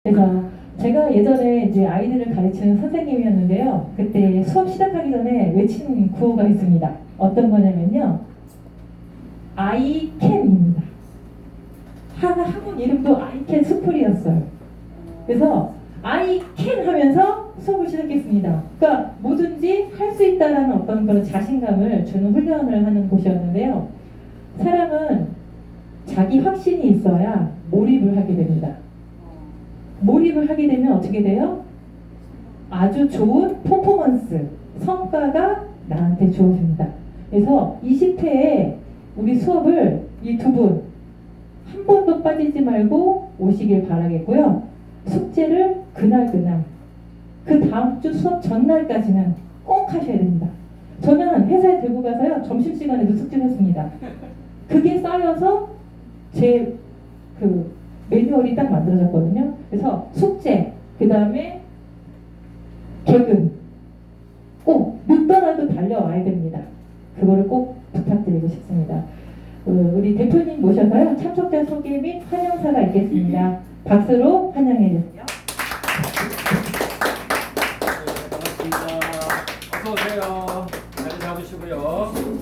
그래서 제가 예전에 이제 아이들을 가르치는 선생님이었는데요. 그때 수업 시작하기 전에 외친 구호가 있습니다. 어떤 거냐면요. I can입니다. 학원 이름도 I can 스쿨이었어요. 그래서 I can 하면서 수업을 시작했습니다. 그러니까 뭐든지 할 수 있다라는 어떤 그런 자신감을 주는 훈련을 하는 곳이었는데요. 사람은 자기 확신이 있어야 몰입을 하게 됩니다. 몰입을 하게 되면 어떻게 돼요? 아주 좋은 퍼포먼스, 성과가 나한테 주어집니다. 그래서 20회에 우리 수업을 이 두 분 한 번도 빠지지 말고 오시길 바라겠고요. 숙제를 그날 그 다음 주 수업 전날까지는 꼭 하셔야 됩니다. 저는 회사에 들고 가서요. 점심시간에도 숙제를 했습니다. 그게 쌓여서 제 매뉴얼이 딱 만들어졌거든요. 그래서 숙제, 그 다음에 개근 꼭 늦더라도 달려와야 됩니다. 그거를 꼭 부탁드리고 싶습니다. 우리 대표님 모셔서요. 참석자 소개 및 환영사가 있겠습니다. 박수로 환영해 주세요. 반갑습니다. 어서 오세요. 자리 잡으시고요.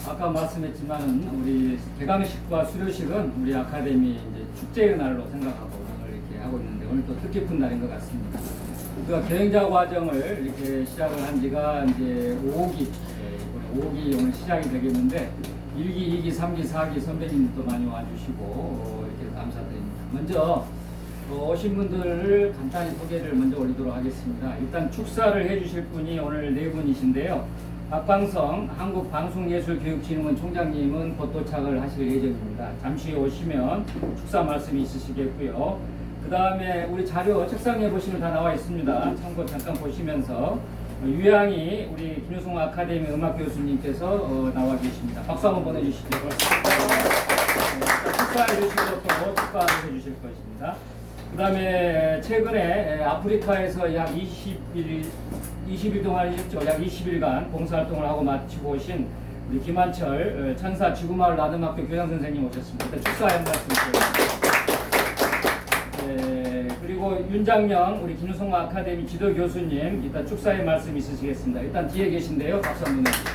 아까 말씀했지만 우리 개강식과 수료식은 우리 아카데미 이제 축제의 날로 생각하고 오늘 이렇게 하고 있는데 오늘 또 뜻깊은 날인 것 같습니다. 우리가 경영자 과정을 이렇게 시작을 한 지가 이제 5기, 이번에 5기 오늘 시작이 되겠는데 1기, 2기, 3기, 4기 선배님도 많이 와주시고 이렇게 감사드립니다. 먼저 오신 분들을 간단히 소개를 먼저 올리도록 하겠습니다. 일단 축사를 해주실 분이 오늘 네 분이신데요. 박광성 한국방송예술교육진흥원 총장님은 곧 도착을 하실 예정입니다. 잠시 오시면 축사 말씀이 있으시겠고요. 그 다음에 우리 자료 책상에 보시면 다 나와 있습니다. 참고 잠깐 보시면서 유양이 우리 김효성 아카데미 음악 교수님께서 나와 계십니다. 박수 한번 보내주시죠. 축사해 주시고 또 축하해 주실 것입니다. 그 다음에 최근에 아프리카에서 약 20일 동안 했죠. 약 20일간 봉사활동을 하고 마치고 오신 우리 김한철 천사 지구마을 나눔학교 교장선생님 오셨습니다. 축사의 한 말씀 드립니다. 그리고 윤장명 우리 김유성 아카데미 지도교수님 일단 축사의 말씀 있으시겠습니다. 일단 뒤에 계신데요. 박수 한번 해주시죠.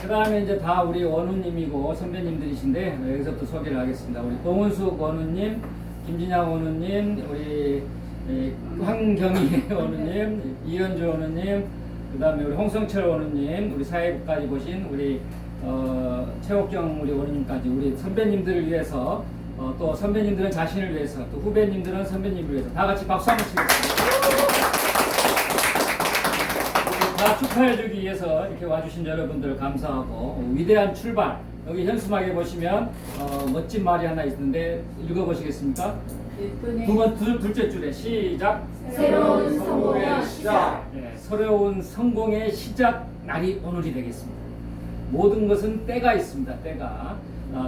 그 다음에 이제 다 우리 원우님이고 선배님들이신데 여기서 또 소개를 하겠습니다. 우리 봉은숙 원우님, 김진양 원우님, 우리 황경희 원우님, 이현주 원우님, 그 다음에 우리 홍성철 원우님, 우리 사회부까지 보신 우리 최옥경 우리 원우님까지 우리 선배님들을 위해서 또 선배님들은 자신을 위해서 또 후배님들은 선배님을 위해서 다 같이 박수 한번 치겠습니다. 다 축하해주기 위해서 이렇게 와주신 여러분들 감사하고 위대한 출발 여기 현수막에 보시면 멋진 말이 하나 있는데 읽어보시겠습니까? 둘째 줄에 시작. 새로운 성공의 시작. 새로운 성공의 시작 날이 오늘이 되겠습니다. 모든 것은 때가 있습니다. 때가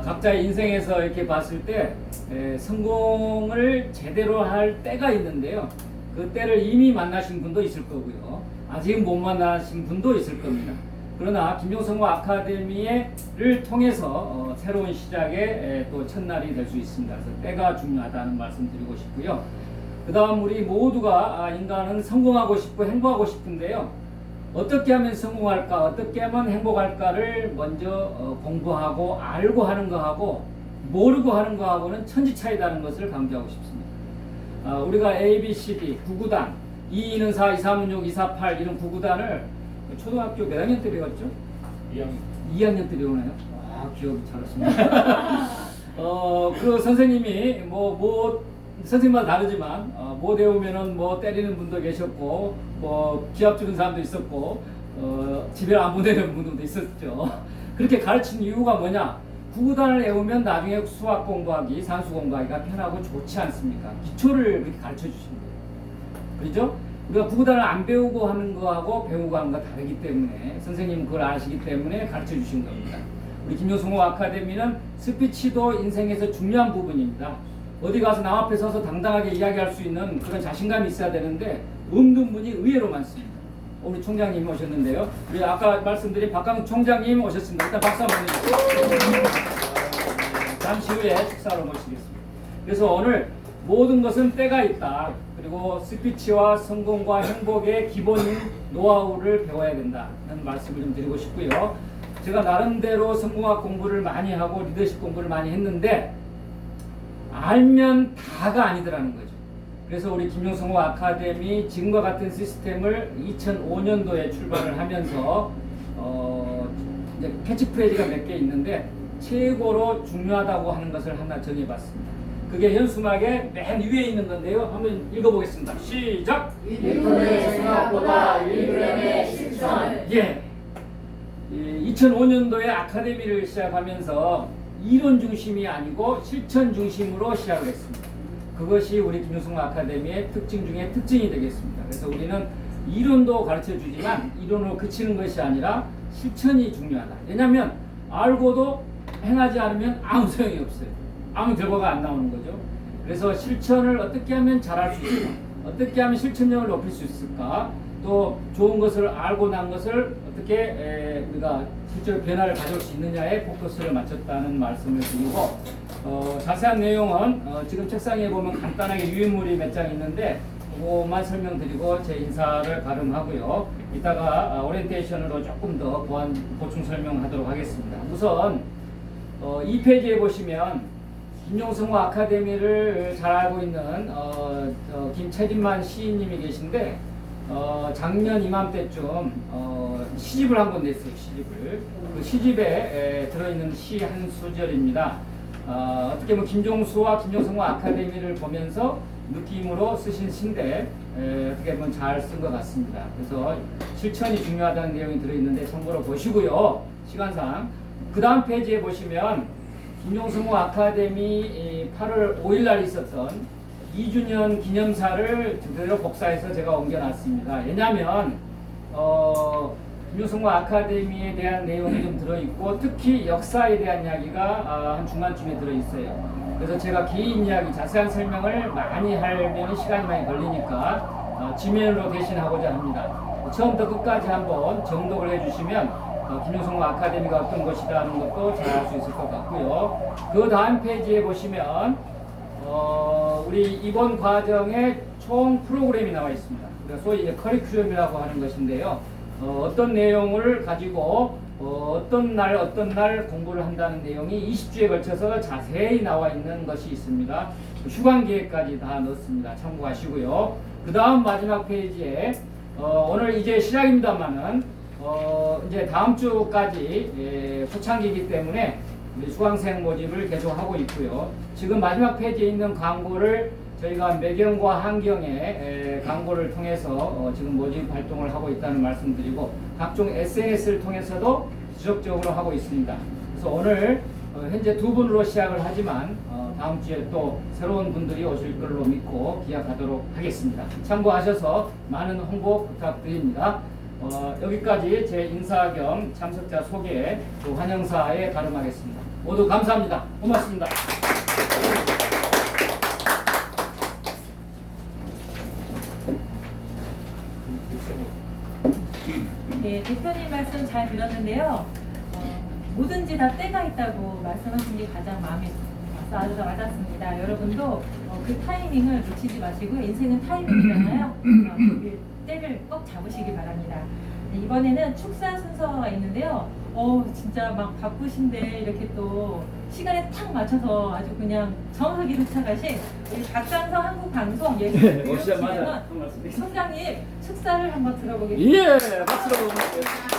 각자의 인생에서 이렇게 봤을 때 성공을 제대로 할 때가 있는데요. 그 때를 이미 만나신 분도 있을 거고요. 아직 못 만나신 분도 있을 겁니다. 그러나 김용성 아카데미를 통해서 새로운 시작의 또 첫날이 될 수 있습니다. 그래서 때가 중요하다는 말씀 드리고 싶고요. 그 다음 우리 모두가 인간은 성공하고 싶고 행복하고 싶은데요. 어떻게 하면 성공할까, 어떻게 하면 행복할까를 먼저 공부하고 알고 하는 거하고 모르고 하는 거하고는 천지 차이다는 것을 강조하고 싶습니다. 우리가 A, B, C, D, 9구단 2, 2는 4, 2, 3은 6, 2, 4, 8 이런 9구단을 초등학교 몇 학년 때 배웠죠? 2학년. 2학년 때 배우나요? 아, 기억이 잘하십니다. 그 선생님이 선생님마다 다르지만 못 외우면은 때리는 분도 계셨고 기합 주는 사람도 있었고 집에 안 보내는 분들도 있었죠. 그렇게 가르친 이유가 뭐냐? 9구단을 외우면 나중에 수학 공부하기, 산수 공부하기가 편하고 좋지 않습니까? 기초를 그렇게 가르쳐 주십니다. 그렇죠? 우리가 9구단을 안 배우고 하는 거하고 배우고 하는 거 다르기 때문에 선생님은 그걸 아시기 때문에 가르쳐 주신 겁니다. 우리 김효성호 아카데미는 스피치도 인생에서 중요한 부분입니다. 어디 가서 남 앞에 서서 당당하게 이야기할 수 있는 그런 자신감이 있어야 되는데 없는 분이 의외로 많습니다. 우리 총장님 오셨는데요. 우리 아까 말씀드린 박강욱 총장님 오셨습니다. 일단 박수 한번 해주세요. 잠시 후에 식사로 모시겠습니다. 그래서 오늘 모든 것은 때가 있다. 그리고 스피치와 성공과 행복의 기본인 노하우를 배워야 된다는 말씀을 좀 드리고 싶고요. 제가 나름대로 성공학 공부를 많이 하고 리더십 공부를 많이 했는데 알면 다가 아니더라는 거죠. 그래서 우리 김용성호 아카데미 지금과 같은 시스템을 2005년도에 출발을 하면서 이제 캐치프레이즈가 몇 개 있는데 최고로 중요하다고 하는 것을 하나 정해봤습니다. 그게 현수막의 맨 위에 있는 건데요. 한번 읽어보겠습니다. 시작! 1분의 생각보다 1g의 실천. 예. 2005년도에 아카데미를 시작하면서 이론 중심이 아니고 실천 중심으로 시작을 했습니다. 그것이 우리 김용성 아카데미의 특징 중에 특징이 되겠습니다. 그래서 우리는 이론도 가르쳐 주지만 이론으로 그치는 것이 아니라 실천이 중요하다. 왜냐하면 알고도 행하지 않으면 아무 소용이 없어요. 아무 결과가 안 나오는 거죠. 그래서 실천을 어떻게 하면 잘할 수 있을까? 어떻게 하면 실천력을 높일 수 있을까? 또 좋은 것을 알고 난 것을 어떻게 우리가 실제로 변화를 가져올 수 있느냐에 포커스를 맞췄다는 말씀을 드리고 자세한 내용은 지금 책상에 보면 간단하게 유인물이 몇 장 있는데 그것만 설명드리고 제 인사를 가름하고요. 이따가 오리엔테이션으로 조금 더 보충 설명하도록 하겠습니다. 우선 2페이지에 보시면 김용성호 아카데미를 잘 알고 있는 김채진만 시인님이 계신데 작년 이맘때쯤 시집을 한 권 냈어요. 시집을. 그 시집에 들어있는 시 한 수절입니다. 어떻게 보면 김종수와 김용성호 아카데미를 보면서 느낌으로 쓰신 시인데 어떻게 보면 잘 쓴 것 같습니다. 그래서 실천이 중요하다는 내용이 들어있는데 참고로 보시고요. 시간상 그 다음 페이지에 보시면 김용성호 아카데미 8월 5일 날 있었던 2주년 기념사를 그대로 복사해서 제가 옮겨놨습니다. 왜냐하면 김용성호 아카데미에 대한 내용이 좀 들어있고 특히 역사에 대한 이야기가 한 중간쯤에 들어있어요. 그래서 제가 긴 이야기, 자세한 설명을 많이 하려면 시간이 많이 걸리니까 지면으로 대신하고자 합니다. 처음부터 끝까지 한번 정독을 해주시면 김용성호 아카데미가 어떤 것이라는 것도 잘 알 수 있을 것 같고요. 그 다음 페이지에 보시면 우리 이번 과정에 총 프로그램이 나와 있습니다. 소위 이제 커리큘럼이라고 하는 것인데요. 어떤 내용을 가지고 어떤 날 공부를 한다는 내용이 20주에 걸쳐서 자세히 나와 있는 것이 있습니다. 휴관 계획까지 다 넣었습니다. 참고하시고요. 그 다음 마지막 페이지에 오늘 이제 시작입니다만은 이제 다음 주까지 초창기이기 때문에 우리 수강생 모집을 계속하고 있고요. 지금 마지막 페이지에 있는 광고를 저희가 매경과 한경의 광고를 통해서 지금 모집 활동을 하고 있다는 말씀드리고 각종 SNS를 통해서도 지속적으로 하고 있습니다. 그래서 오늘 현재 두 분으로 시작을 하지만 다음 주에 또 새로운 분들이 오실 걸로 믿고 기약하도록 하겠습니다. 참고하셔서 많은 홍보 부탁드립니다. 여기까지 제 인사 겸 참석자 소개 또 환영사에 가름하겠습니다. 모두 감사합니다. 고맙습니다. 네, 대표님 말씀 잘 들었는데요. 뭐든지 다 때가 있다고 말씀하신 게 가장 마음에 와닿습니다. 여러분도 그 타이밍을 놓치지 마시고 인생은 타이밍이잖아요. 그 때를 꼭 잡으시기 바랍니다. 네, 이번에는 축사 순서가 있는데요. 진짜 막 바쁘신데 이렇게 또 시간에 딱 맞춰서 아주 그냥 정확하게 도착하신 우리 박장성 한국방송 예술교육진흥원 총장님 축사를 한번 들어보겠습니다. 예, 박수로 보내드리겠습니다.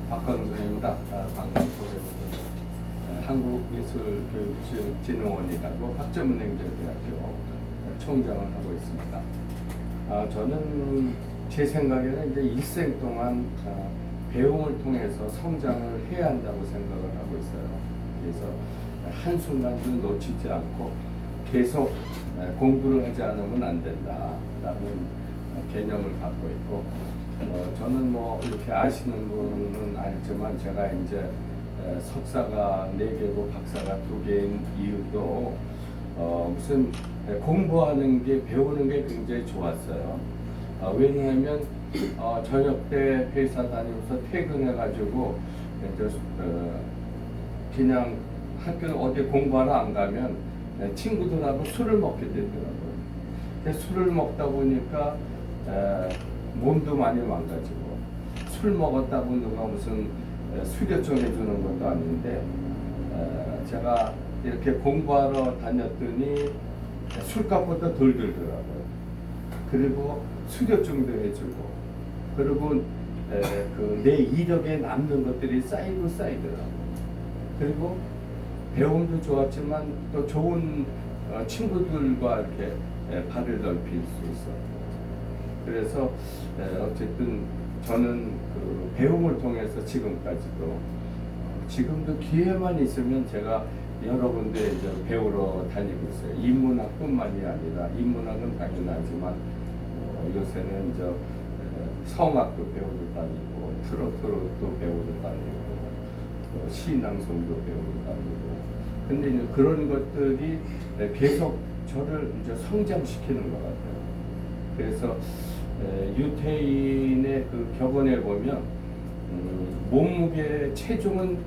박광순입니다. 방금 소개부터 한국예술교육진흥원이라고 학점은행제대학교 총장을 하고 있습니다. 저는 제 생각에는 이제 일생 동안 배움을 통해서 성장을 해야 한다고 생각을 하고 있어요. 그래서 한순간도 놓치지 않고 계속 공부를 하지 않으면 안 된다라는 개념을 갖고 있고 저는 뭐 이렇게 아시는 분은 알지만 제가 이제 석사가 4개고 박사가 2개인 이유도 무슨 공부하는 게 배우는 게 굉장히 좋았어요. 왜냐하면 저녁 때 회사 다니면서 퇴근해가지고 이제 그냥 학교 어디 공부하러 안 가면 친구들하고 술을 먹게 되더라고요. 술을 먹다 보니까 몸도 많이 망가지고 술 먹었다고 누가 무슨 수료증 해주는 것도 아닌데 제가 이렇게 공부하러 다녔더니 술값보다 덜 들더라고요. 그리고 수료증도 해주고 그리고 내 이력에 남는 것들이 쌓이더라고요. 그리고 배움도 좋았지만 또 좋은 친구들과 이렇게 발을 넓힐 수 있어요. 그래서 어쨌든 저는 그 배움을 통해서 지금도 기회만 있으면 제가 여러 군데 이제 배우러 다니고 있어요. 인문학뿐만이 아니라 인문학은 당연하지만 요새는 이제 성악도 배우러 다니고 트로트도 배우러 다니고 시낭송도 배우러 다니고 근데 이제 그런 것들이 계속 저를 이제 성장시키는 것 같아요. 그래서 유태인의 그 격언에 보면 몸무게 체중은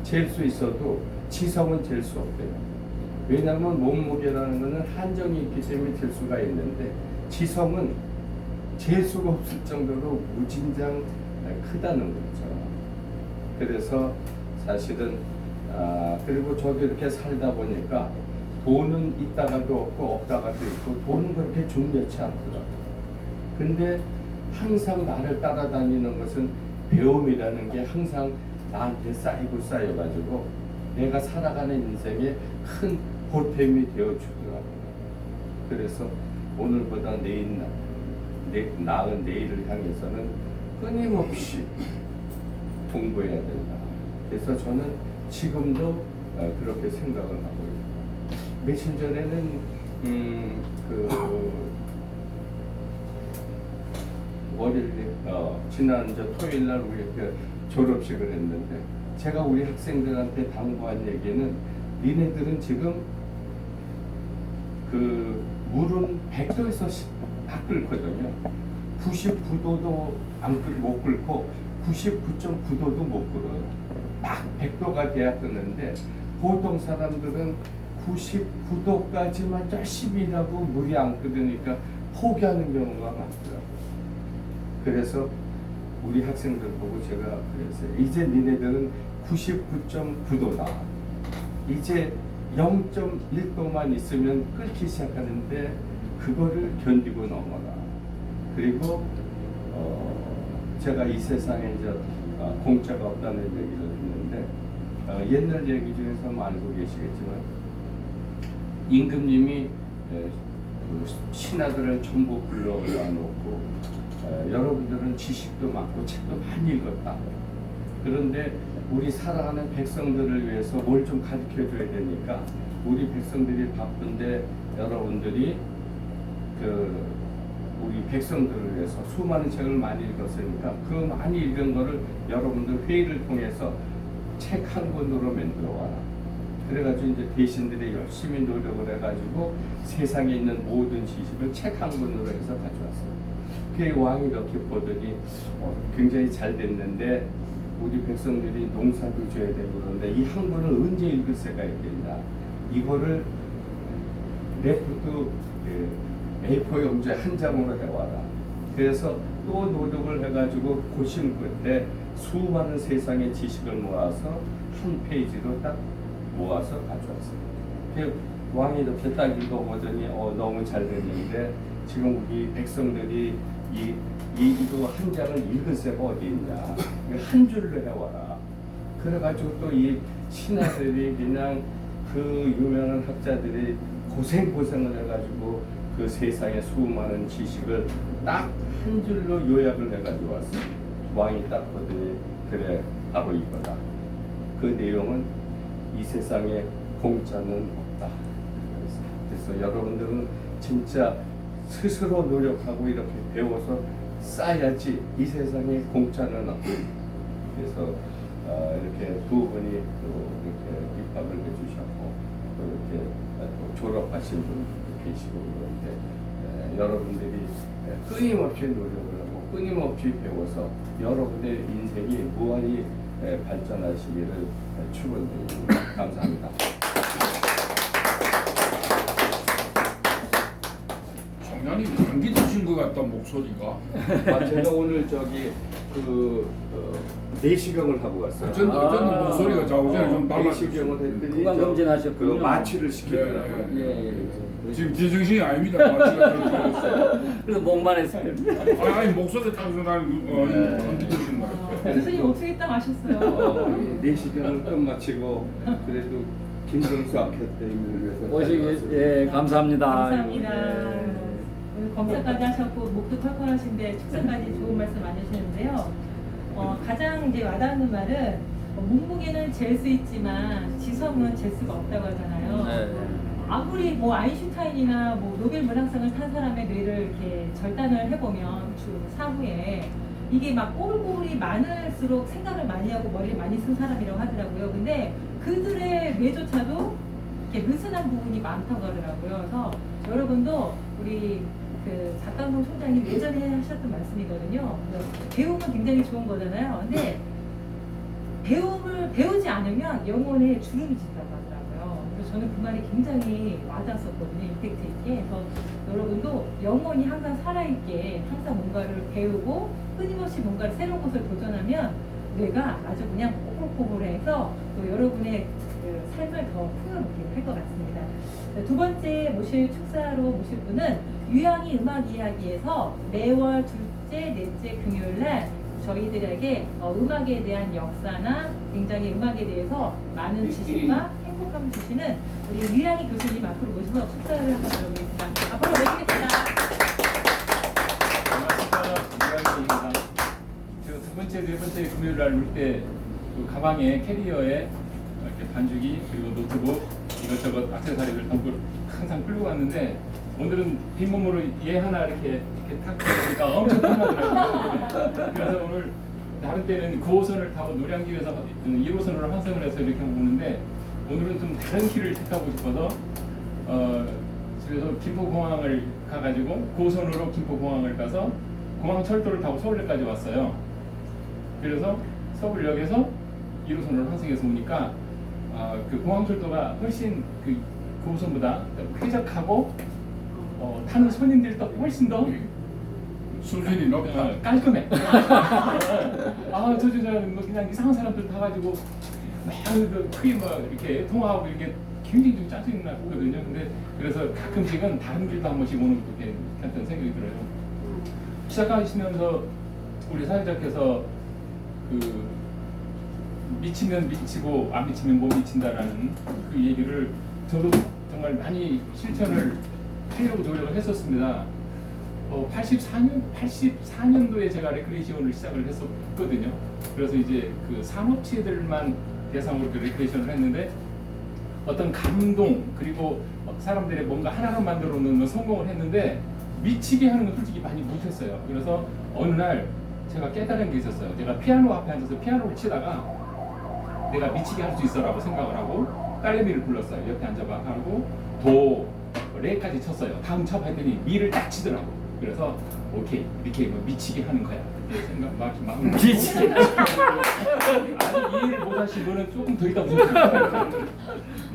잴 수 있어도 지성은 잴 수 없대요. 왜냐하면 몸무게라는 것은 한정이 있기 때문에 잴 수가 있는데 지성은 잴 수가 없을 정도로 무진장 크다는 거죠. 그래서 사실은 그리고 저도 이렇게 살다 보니까 돈은 있다가도 없고 없다가도 있고 돈은 그렇게 중요치 않더라고요. 근데 항상 나를 따라다니는 것은 배움이라는 게 항상 나한테 쌓여가지고 내가 살아가는 인생에 큰 보탬이 되어주더라고요. 그래서 오늘보다 나은 내일을 향해서는 끊임없이 공부해야 된다. 그래서 저는 지금도 그렇게 생각을 하고 있습니다. 며칠 전에는 지난 토요일 날 우리 이렇게 졸업식을 했는데 제가 우리 학생들한테 당부한 얘기는 니네들은 지금 그 물은 100도에서 다 끓거든요. 99도도 못 끓고 99.9도도 못 끓어요. 딱 100도가 돼야 끓는데 보통 사람들은 99도까지만 열심히 일하고 물이 안 끓으니까 포기하는 경우가 많더라고요. 그래서 우리 학생들 보고 제가 그랬어요. 이제 니네들은 99.9도다. 이제 0.1도만 있으면 끓기 시작하는데 그거를 견디고 넘어라. 그리고 제가 이 세상에 이제 공짜가 없다는 얘기를 듣는데 옛날 얘기 중에서 알고 계시겠지만 임금님이 신하들을 전부 불러올라 놓고 여러분들은 지식도 많고 책도 많이 읽었다. 그런데 우리 살아가는 백성들을 위해서 뭘 좀 가르쳐 줘야 되니까 우리 백성들이 바쁜데 여러분들이 우리 백성들을 위해서 수많은 책을 많이 읽었으니까 그 많이 읽은 거를 여러분들 회의를 통해서 책 한 권으로 만들어 와라. 그래가지고 이제 대신들이 열심히 노력을 해가지고 세상에 있는 모든 지식을 책 한 권으로 해서 가져왔어요. 그 왕이 이렇게 보더니 굉장히 잘 됐는데 우리 백성들이 농사도 줘야 되고 그런데 이 한 권을 언제 읽을 새가 있겠냐. 이거를 레프트 A4 용지에 한 장으로 해와라. 그래서 또 노력을 해가지고 고심 끝에 수많은 세상의 지식을 모아서 한 페이지로 딱 모아서 가져왔어요. 왕이 이렇게 딱 읽어보더니 너무 잘 됐는데 지금 우리 백성들이 이거 한 장을 읽을 새가 어디 있냐. 한 줄로 해와라. 그래가지고 또 이 신하들이 그냥 그 유명한 학자들이 고생을 해가지고 그 세상의 수많은 지식을 딱 한 줄로 요약을 해가지고 왔어요. 왕이 딱 보더니 그래 바로 이거다. 그 내용은 이 세상에 공짜는 없다. 그래서 여러분들은 진짜 스스로 노력하고 이렇게 배워서 쌓아야지 이 세상에 공짜는 없다. 그래서 이렇게 두 분이 또 이렇게 입학을 해주셨고 또 이렇게 또 졸업하신 분도 계시고 그런데 여러분들이 끊임없이 노력을 하고 끊임없이 배워서 여러분의 인생이 무한히 발전하시기를 축원드립니다. 감사합니다. 장난이 감기 드신 것 같다 목소리가. 제가 오늘 저기 내시경을 하고 왔어요. 어쩐 목소리가 좌우전에 좀 달라졌어요. 내시경을 했더니 건강 검진하셨군요. 그 마취를 시키더라고요. 예. 지금 제정신이 아닙니다. 마취가 들어있어요. 그래서 목만 했어요. 아니 목소리 따라서 나는 감기 드신 것 같아요. 교수님 목소리 딱 아셨어요. 내시경을 끝마치고 그래도 김정수 아카데미를 위해서 오시기 예 감사합니다. 감사합니다. 오늘 검사까지 하셨고 목도 털털하신데 축사까지 좋은 말씀 안 해주셨는데요. 가장 이제 와닿는 말은 몸무게는 잴 수 있지만 지성은 잴 수가 없다고 하잖아요. 네. 아무리 뭐 아인슈타인이나 뭐 노벨 문학상을 탄 사람의 뇌를 이렇게 절단을 해보면 사후에 이게 막 꼬불꼬불이 많을수록 생각을 많이 하고 머리를 많이 쓴 사람이라고 하더라고요. 근데 그들의 뇌조차도 이렇게 느슨한 부분이 많다고 하더라고요. 그래서 여러분도 우리 그 작강동 총장님 예전에 하셨던 말씀이거든요. 그래서 배움은 굉장히 좋은 거잖아요. 근데 배움을 배우지 않으면 영혼에 주름이 진다고 하더라고요. 그래서 저는 그 말이 굉장히 와닿았었거든요. 임팩트 있게. 그래서 여러분도 영혼이 항상 살아있게 항상 뭔가를 배우고 끊임없이 뭔가를 새로운 것을 도전하면 뇌가 아주 그냥 꼬불꼬불해서 또 여러분의 그 삶을 더 풍요롭게 할 것 같습니다. 두 번째 모실 축사로 모실 분은 유양이 음악 이야기에서 매월 둘째, 넷째 금요일 날 저희들에게 음악에 대한 역사나 굉장히 음악에 대해서 많은 지식과 행복감을 주시는 우리 유양이 교수님 앞으로 모셔서 축사를 한번 들어보겠습니다. 앞으로 모시겠습니다. 반갑습니다. 제가 두 번째, 네 번째 금요일 날 올 때 그 가방에 캐리어에 이렇게 반죽이 그리고 노트북 이것저것 액세서리를 담고 항상 끌고 갔는데 오늘은 빈몸으로 얘 하나 이렇게 탁 보니까 엄청 편하더라고요. 그래서 오늘 다른 때는 9호선을 타고 노량진에서 1호선으로 환승을 해서 이렇게 오는데 오늘은 좀 다른 길을 택하고 싶어서 그래서 김포공항을 가가지고 9호선으로 김포공항을 가서 공항철도를 타고 서울역까지 왔어요. 그래서 서울역에서 1호선으로 환승해서 오니까 그 공항철도가 훨씬 그 9호선보다 쾌적하고 타는 손님들도 훨씬 더 수준이 높다. 깔끔해. 뭐 그냥 이상한 사람들 타가지고 막 크게 뭐 이렇게 통화하고 이게 굉장히 좀 짜증이 나거든요. 근데 그래서 가끔씩은 다른 길도 한 번씩 오는 것도 괜찮다는 생각이 들어요. 시작하시면서 우리 사회자께서 그 미치면 미치고 안 미치면 못 미친다라는 그 얘기를 저도 정말 많이 실천을 하려고 노력을 했었습니다. 84년도에 제가 레크레이션을 시작을 했었거든요. 그래서 이제 그 산업체들만 대상으로 그 레크레이션을 했는데 어떤 감동 그리고 사람들의 뭔가 하나로 만들어 놓는 성공을 했는데 미치게 하는 건 솔직히 많이 못했어요. 그래서 어느 날 제가 깨달은 게 있었어요. 제가 피아노 앞에 앉아서 피아노를 치다가 내가 미치게 할 수 있어라고 생각을 하고 딸내미를 불렀어요. 옆에 앉아봐 하고 도, 레까지 쳤어요. 다음 쳐 했더니 미를 딱 치더라고. 그래서 오케이 이렇게 뭐 미치게 하는 거야. 이렇게 생각 막 미치게. 아직 이해를 못하신 분은 조금 더 있다 보셨어요.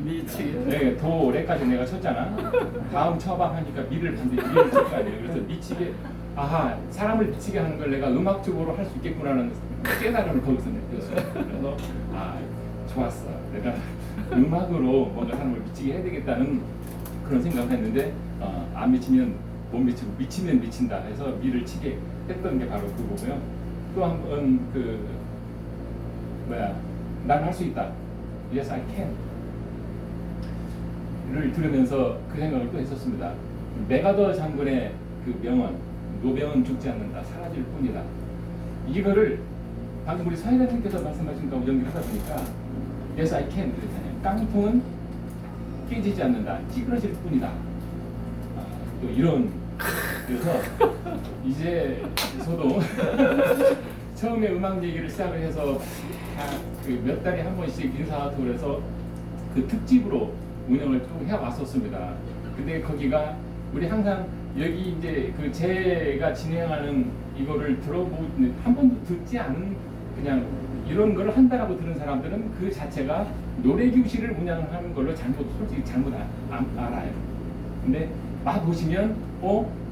미치게. 네, 도, 레까지 내가 쳤잖아. 다음 쳐봐 하니까 미를 반드시 미를 칠 거 아니에요. 그래서 미치게 아하 사람을 미치게 하는 걸 내가 음악적으로 할 수 있겠구나라는 깨달음을 거기서 느꼈어요. 그래서 좋았어. 내가 음악으로 뭔가 사람을 미치게 해야 되겠다는 그런 생각을 했는데 안 미치면 못 미치고 미치면 미친다 해서 미를 치게 했던 게 바로 그거고요. 또 한 번 난 할 수 있다. Yes, I can. 를 들으면서 그 생각을 또 했었습니다. 메가더 장군의 그 명언, 노병은 죽지 않는다, 사라질 뿐이다. 이거를 방금 우리 사회자님께서 말씀하신 거하고 연결하다 보니까 Yes, I can 그랬잖아요. 깡통은 깨지지 않는다, 찌그러질 뿐이다. 또 이런 그래서 이제 저도 처음에 음악 얘기를 시작을 해서 그 몇 달에 한 번씩 인사하고 그래서 그 특집으로 운영을 쭉 해왔었습니다. 근데 거기가 우리 항상 여기 이제 그 제가 진행하는 이거를 한 번도 듣지 않은 그냥 이런 걸 한다라고 들은 사람들은 그 자체가 노래 교실을 운영하는 걸로 솔직히 잘못 알아요. 근데 막 보시면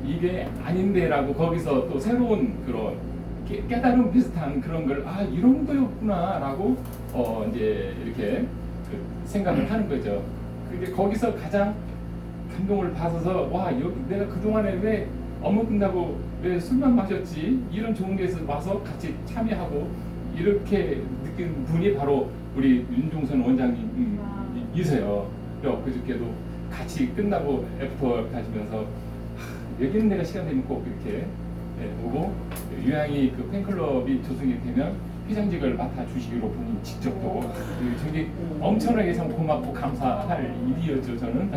이게 아닌데라고 거기서 또 새로운 그런 깨달음 비슷한 그런 걸 이런 거였구나라고 이제 이렇게 생각을 하는 거죠. 근데 거기서 가장 감동을 받아서 와 여기 내가 그동안에 왜 업무 끝나고 왜 술만 마셨지 이런 좋은 데서 와서 같이 참여하고 이렇게 느낀 분이 바로 우리 윤종선 원장님이세요. 그저께도 같이 끝나고 애프터 가시면서 여기는 내가 시간 되면 꼭 이렇게 오고 유양이 그 팬클럽이 조성이 되면 회장직을 맡아주시기로 본인 직접 또 저기 엄청나게 참 고맙고 감사할 일이었죠 저는.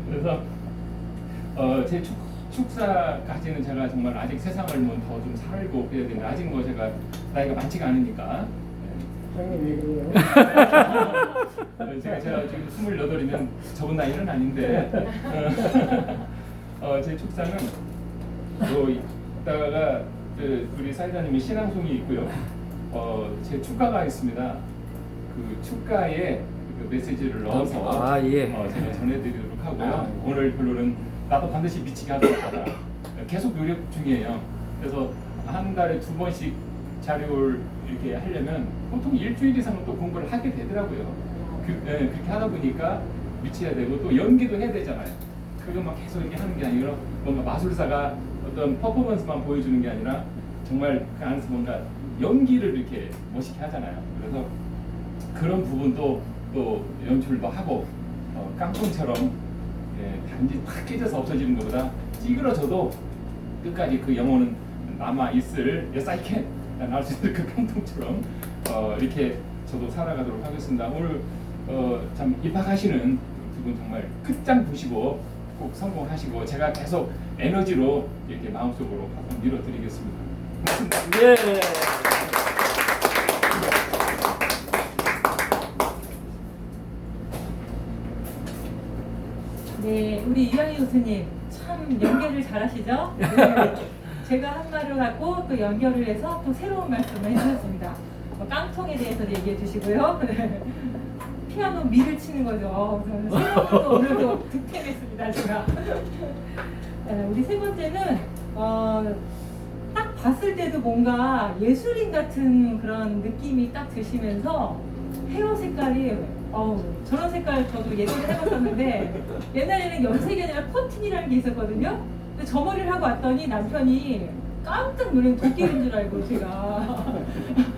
그래서 제 축사까지는 제가 정말 아직 세상을 더 좀 살고 그래야 되는데 아직 뭐 제가 나이가 많지가 않으니까. 형님 왜 그래요? 제가 지금 28이면 적은 나이는 아닌데 제 축사는 이따가 우리 사회자님이 신앙송이 있고요. 제 축가가 있습니다. 그 축가에 그 메시지를 넣어서 제가 전해드리도록 하고요. 오늘 별로는 나도 반드시 미치게 하도록 하다. 계속 노력 중이에요. 그래서 한 달에 2번씩 자료를 이렇게 하려면 보통 일주일 이상은 또 공부를 하게 되더라고요. 그렇게 하다 보니까 미쳐야 되고 또 연기도 해야 되잖아요. 그것만 계속 이렇게 하는 게 아니라 뭔가 마술사가 어떤 퍼포먼스만 보여주는 게 아니라 정말 그 안에서 뭔가 연기를 이렇게 멋있게 하잖아요. 그래서 그런 부분도 또 연출도 하고 깡통처럼 단지 탁 깨져서 없어지는 것보다 찌그러져도 끝까지 그 영혼은 남아 있을 Yes I can 나올 수 있는 그 깡통처럼 이렇게 저도 살아가도록 하겠습니다. 오늘 참 입학하시는 두 분 정말 끝장 보시고 꼭 성공하시고 제가 계속 에너지로 이렇게 마음속으로 한번 밀어드리겠습니다. 고맙습니다. 네, 우리 이완희 교수님 참 연결을 잘하시죠? 네. 제가 한 말을 하고 또 연결을 해서 또 새로운 말씀을 해주셨습니다. 깡통에 대해서 얘기해 주시고요. 피아노 미를 치는 거죠. 새로운 거 오늘도 득템했습니다, 제가. 우리 세 번째는 딱 봤을 때도 뭔가 예술인 같은 그런 느낌이 딱 드시면서 헤어 색깔이 저런 색깔 저도 예전에 해봤었는데 옛날에는 염색이 아니라 커튼이라는 게 있었거든요. 근데 저 머리를 하고 왔더니 남편이 깜짝 놀란 도끼인 줄 알고 제가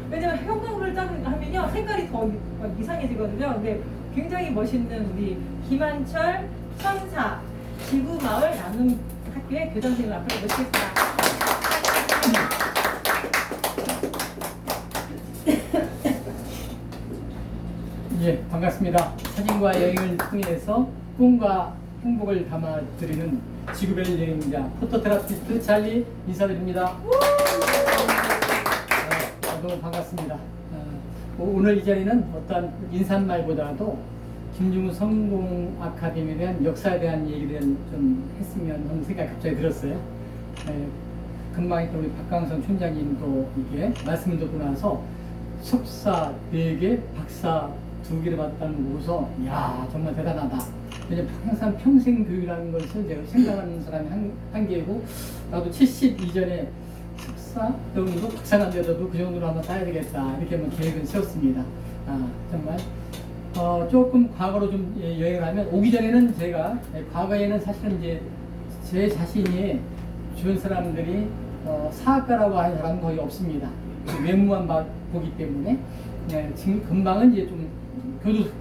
왜냐면 형광을 딱 하면요 색깔이 더 이상해지거든요. 근데 굉장히 멋있는 우리 김한철 천사 지구마을 나눔학교의 교장선생님 앞으로 모시겠습니다. 예, 반갑습니다. 사진과 여행을 통해서 꿈과 행복을 담아드리는 지구별 여행자 포토테라피스트 찰리 인사드립니다. 너무 반갑습니다. 오늘 이 자리는 어떠한 인사말보다도 김중우 성공 아카데미에 대한 역사에 대한 얘기를 좀 했으면 하는 생각이 갑자기 들었어요. 금방 했던 우리 박강선 촌장님도 이게 말씀을 듣고 나서 석사 4개, 박사 2개를 받았다는 거 보고서 야 정말 대단하다. 왜냐면 항상 평생 교육이라는 것을 제가 생각하는 사람이 한계고 나도 70 이전에 석사 정도 박사가 안 되더라도 그 정도로 한번 따야 되겠다 이렇게 한번 계획을 세웠습니다. 정말 조금 과거로 좀 여행을 하면 오기 전에는 제가 과거에는 사실은 이제 제 자신이 주변 사람들이 사학가라고 하는 사람은 거의 없습니다. 외모만 보기 때문에 지금 금방은 이제 좀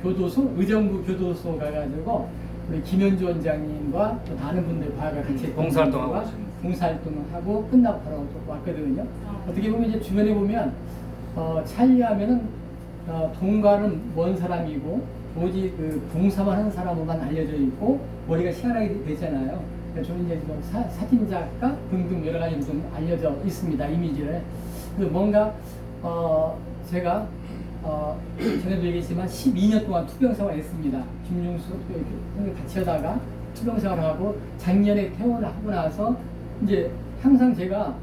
교도소, 의정부 교도소 가가지고 우리 김현주 원장님과 또 다른 분들 과거 같이 봉사활동하고 봉사활동을 하고 끝나고 바로 또 왔거든요. 어떻게 보면 이제 주변에 보면 찰리하면은 동가는 먼 사람이고 오직 그 봉사만 하는 사람으로만 알려져 있고 머리가 희한하게 되잖아요. 저는 이제 뭐 사진작가 등등 여러 가지 좀 알려져 있습니다. 이미지를. 그래서 뭔가 제가 전에도 얘기했지만 12년 동안 투병생활을 했습니다. 김중수 형이 같이 하다가 투병생활을 하고 작년에 퇴원을 하고 나서 이제 항상 제가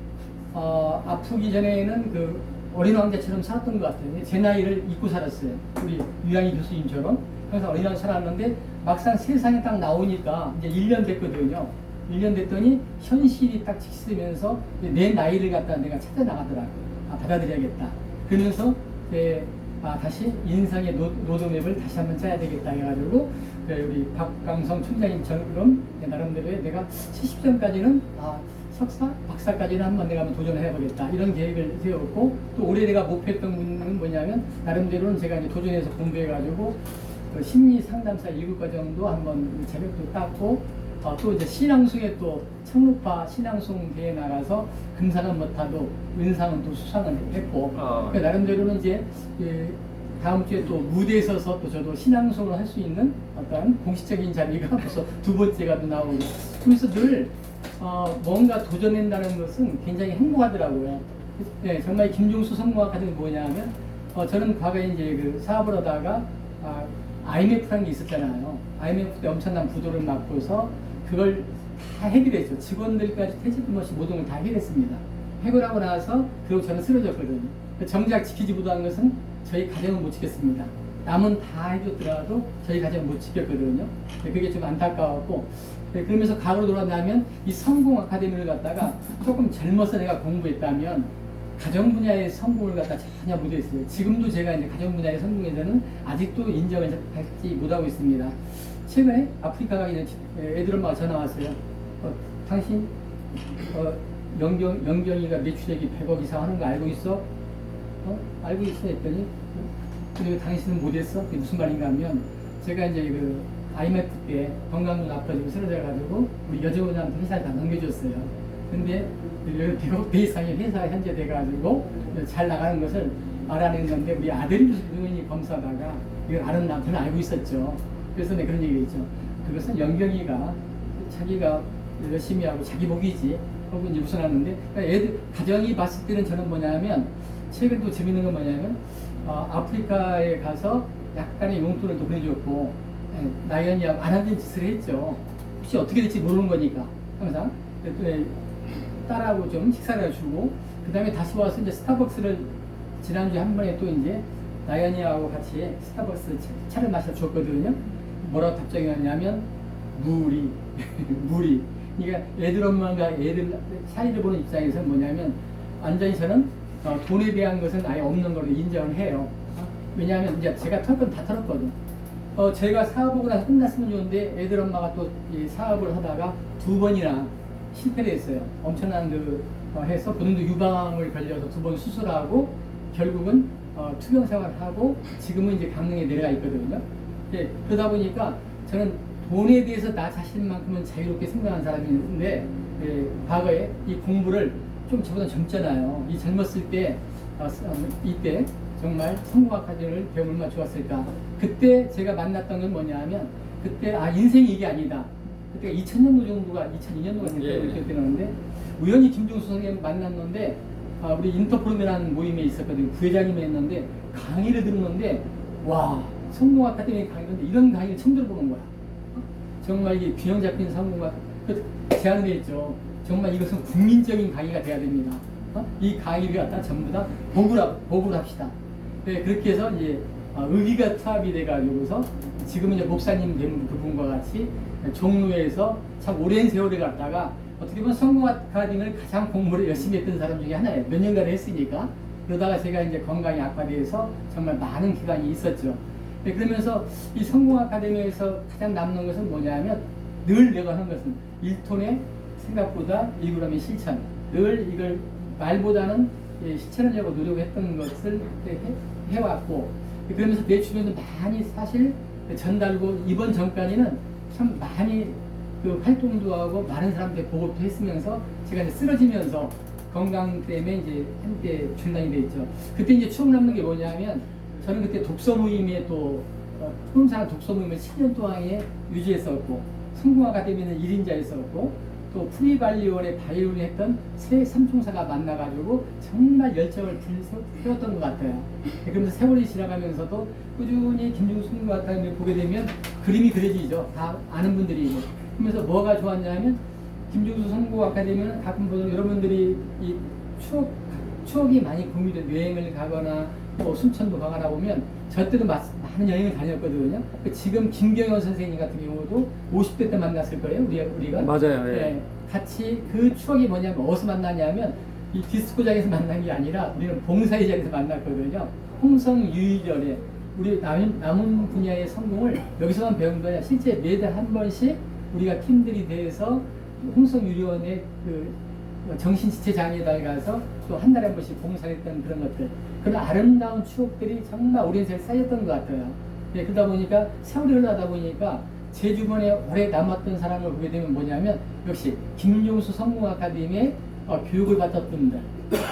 아프기 전에는 그 어린 왕자처럼 살았던 것 같아요. 제 나이를 잊고 살았어요. 우리 유양희 교수님처럼 항상 어린 왕자 살았는데 막상 세상에 딱 나오니까 이제 1년 됐거든요. 1년 됐더니 현실이 딱 직시되면서 내 나이를 갖다 내가 찾아 나가더라고요. 받아들여야겠다. 그러면서 다시 인생의 로드맵을 다시 한번 짜야 되겠다 해가지고 우리 박강성 총장님처럼 나름대로 내가 70점까지는 석사, 박사까지는 한번 내가 한번 도전해보겠다 이런 계획을 세웠고 또 올해 내가 목표했던 건 뭐냐면 나름대로는 제가 이제 도전해서 공부해가지고 심리 상담사 1급 과정도 한번 자격도 땄고 또 이제 신앙송에 또 청록파 신앙송 대회 나가서 금상은 못하도 은상은 또 수상을 했고 그러니까 나름대로는 이제 다음 주에 또 무대에 서서 또 저도 신앙송을 할 수 있는 어떤 공식적인 자리가 벌써 두 번째가 또 나오고 그래서 늘 뭔가 도전한다는 것은 굉장히 행복하더라고요. 네, 정말 김중수 성공학과정이 뭐냐면 저는 과거에 이제 그 사업을 하다가 IMF라는 게 있었잖아요. IMF 때 엄청난 부도를 맞고서 그걸 다 해결했죠. 직원들까지 퇴직금 없이 모든 걸 다 해결했습니다. 해결하고 나서 그리고 저는 쓰러졌거든요. 정작 지키지 못한 것은 저희 가정은 못 지켰습니다. 남은 다 해줬더라도 저희 가정은 못 지켰거든요. 그게 좀 안타까웠고 그러면서 과거로 돌아가면 이 성공 아카데미를 갖다가 조금 젊어서 내가 공부했다면 가정 분야의 성공을 갖다 전혀 못했어요. 지금도 제가 이제 가정 분야의 성공에서는 아직도 인정을 받지 못하고 있습니다. 최근에 아프리카 가기 전에 애들 엄마가 전화 왔어요. 당신 영경이가 매출액이 100억 이상 하는 거 알고 있어? 알고 있어 했더니 근데 왜 당신은 못했어? 그게 무슨 말인가 하면 제가 이제 그 IMF 때 건강도 나빠지고 쓰러져가지고 우리 여직원한테 회사에 다 넘겨줬어요. 근데 100억 배 이상의 회사가 현재 돼가지고 잘 나가는 것을 알아냈는데 우리 아들이 의원이 검사하다가 이걸 아는 남편은 알고 있었죠. 그래서 내가 그런 얘기를 했죠. 그것은 영경이가 자기가 열심히 하고 자기 복이지 하고 이제 웃어놨는데 그러니까 애들 가정이 봤을 때는 저는 뭐냐면 최근 또 재밌는 건 뭐냐면 아프리카에 가서 약간의 용돈을 또 보내줬고 나연이하고 안 하는 짓을 했죠. 혹시 어떻게 될지 모르는 거니까 항상 딸하고 좀 식사를 해주고 그 다음에 다시 와서 이제 스타벅스를 지난주에 한 번에 또 이제 나연이하고 같이 스타벅스 차를 마셔 줬거든요. 뭐라고 답장이 왔냐면 물이 그러니까 애들 엄마가 애들 사이를 보는 입장에서 뭐냐면 완전히 저는 돈에 대한 것은 아예 없는 걸로 인정을 해요. 왜냐하면 이제 제가 털 건 다 털었거든. 제가 사업하고 나서 끝났으면 좋은데 애들 엄마가 또 이 사업을 하다가 2번이나 실패를 했어요. 엄청난 해서 본인도 유방을 걸려서 2번 수술하고 결국은 투병 생활을 하고 지금은 이제 강릉에 내려가 있거든요. 그러다 보니까 저는 돈에 대해서 나 자신만큼은 자유롭게 생각하는 사람인데 과거에 이 공부를 좀 저보다 젊잖아요. 이 젊었을 때 이때 정말 성공학과정을 배우면 얼마나 좋았을까. 그때 제가 만났던 건 뭐냐 하면 그때 인생이 이게 아니다. 그때가 2000년도 정도가 2002년도가 됐다고 그랬는데 우연히 김종수 선생님 만났는데 우리 인터포럼이라는 모임에 있었거든요. 부회장님이 했는데 강의를 들었는데 와 성공학과정의 강의인데 이런 강의를 처음 들어보는 거야. 정말 이게 균형 잡힌 성공학 제안을 했죠. 정말 이것은 국민적인 강의가 돼야 됩니다. 이 강의를 갖다 전부 다 보고를 합시다. 네, 그렇게 해서 이제 의기가 투합이 돼가지고서 지금은 이제 목사님 된 그분과 같이 종로에서 참 오랜 세월을 갖다가 어떻게 보면 성공 아카데미를 가장 공부를 열심히 했던 사람 중에 하나예요. 몇 년간 했으니까. 그러다가 제가 이제 건강이 악화돼서 정말 많은 기간이 있었죠. 네, 그러면서 이 성공 아카데미에서 가장 남는 것은 뭐냐면 늘 내가 하는 것은 1톤의 생각보다 1g의 실천. 늘 이걸 말보다는 실천하려고 노력했던 것을 해왔고 그러면서 내 주변도 많이 사실 전달고 이번 전까지는 참 많이 그 활동도 하고 많은 사람들 보고도 했으면서 제가 이제 쓰러지면서 건강 때문에 이제 한때 중단이 돼 있죠. 그때 이제 추억 남는 게 뭐냐면 저는 그때 독서 모임에 또 혼자 독서 모임을 10년 동안에 유지했었고 성공 아카데미는 1인자였었고 또 프리발리원의 바이올린 했던 세 삼총사가 만나가지고 정말 열정을 세웠던 것 같아요. 그러면서 세월이 지나가면서도 꾸준히 김중수 성공학과를 보게 되면 그림이 그려지죠. 다 아는 분들이. 그러면서 뭐가 좋았냐면 김중수 성공 아카데미는 가끔 보면 여러분들이 이 추억이 많이 공유된 여행을 가거나 또 순천도 가거나 보면 저 때도 많은 여행을 다녔거든요. 지금 김경현 선생님 같은 경우도 50대 때 만났을 거예요. 우리가 맞아요. 예. 네, 같이 그 추억이 뭐냐면 어디서 만나냐면 이 디스코장에서 만난 게 아니라 우리는 봉사의 자리에서 만났거든요. 홍성 유희전에 우리 남은 분야의 성공을 여기서만 배운 거야. 실제 매달 한 번씩 우리가 팀들이 돼서 홍성유리원의 그 정신지체장애당에 가서 또 한 달에 한 번씩 봉사했던 그런 것들, 그런 아름다운 추억들이 정말 오랜 세월 쌓였던 것 같아요. 네, 그러다 보니까 세월이 흘러가다 보니까 제 주변에 오래 남았던 사람을 보게 되면 뭐냐면 역시 김용수 성공아카데미의 교육을 받았던 분들,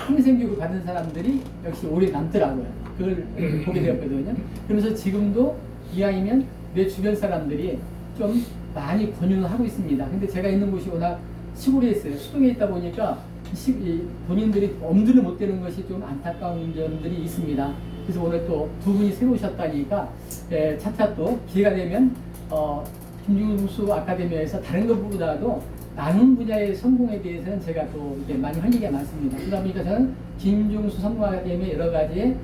평생 교육을 받은 사람들이 역시 오래 남더라고요. 그걸 보게 되었거든요. 그러면서 지금도 이왕이면 내 주변 사람들이 좀 많이 권유를 하고 있습니다. 근데 제가 있는 곳이 워낙 시골에 있어요. 수동에 있다 보니까 본인들이 엄두를 못 대는 것이 좀 안타까운 점들이 있습니다. 그래서 오늘 또 두 분이 새로 오셨다니까 차차 또 기회가 되면 김중수 아카데미에서 다른 것보다도 나눈 분야의 성공에 대해서는 제가 또 이제 많이 할 얘기가 많습니다. 그러다 보니까 저는 김중수 성공 아카데미의 여러 가지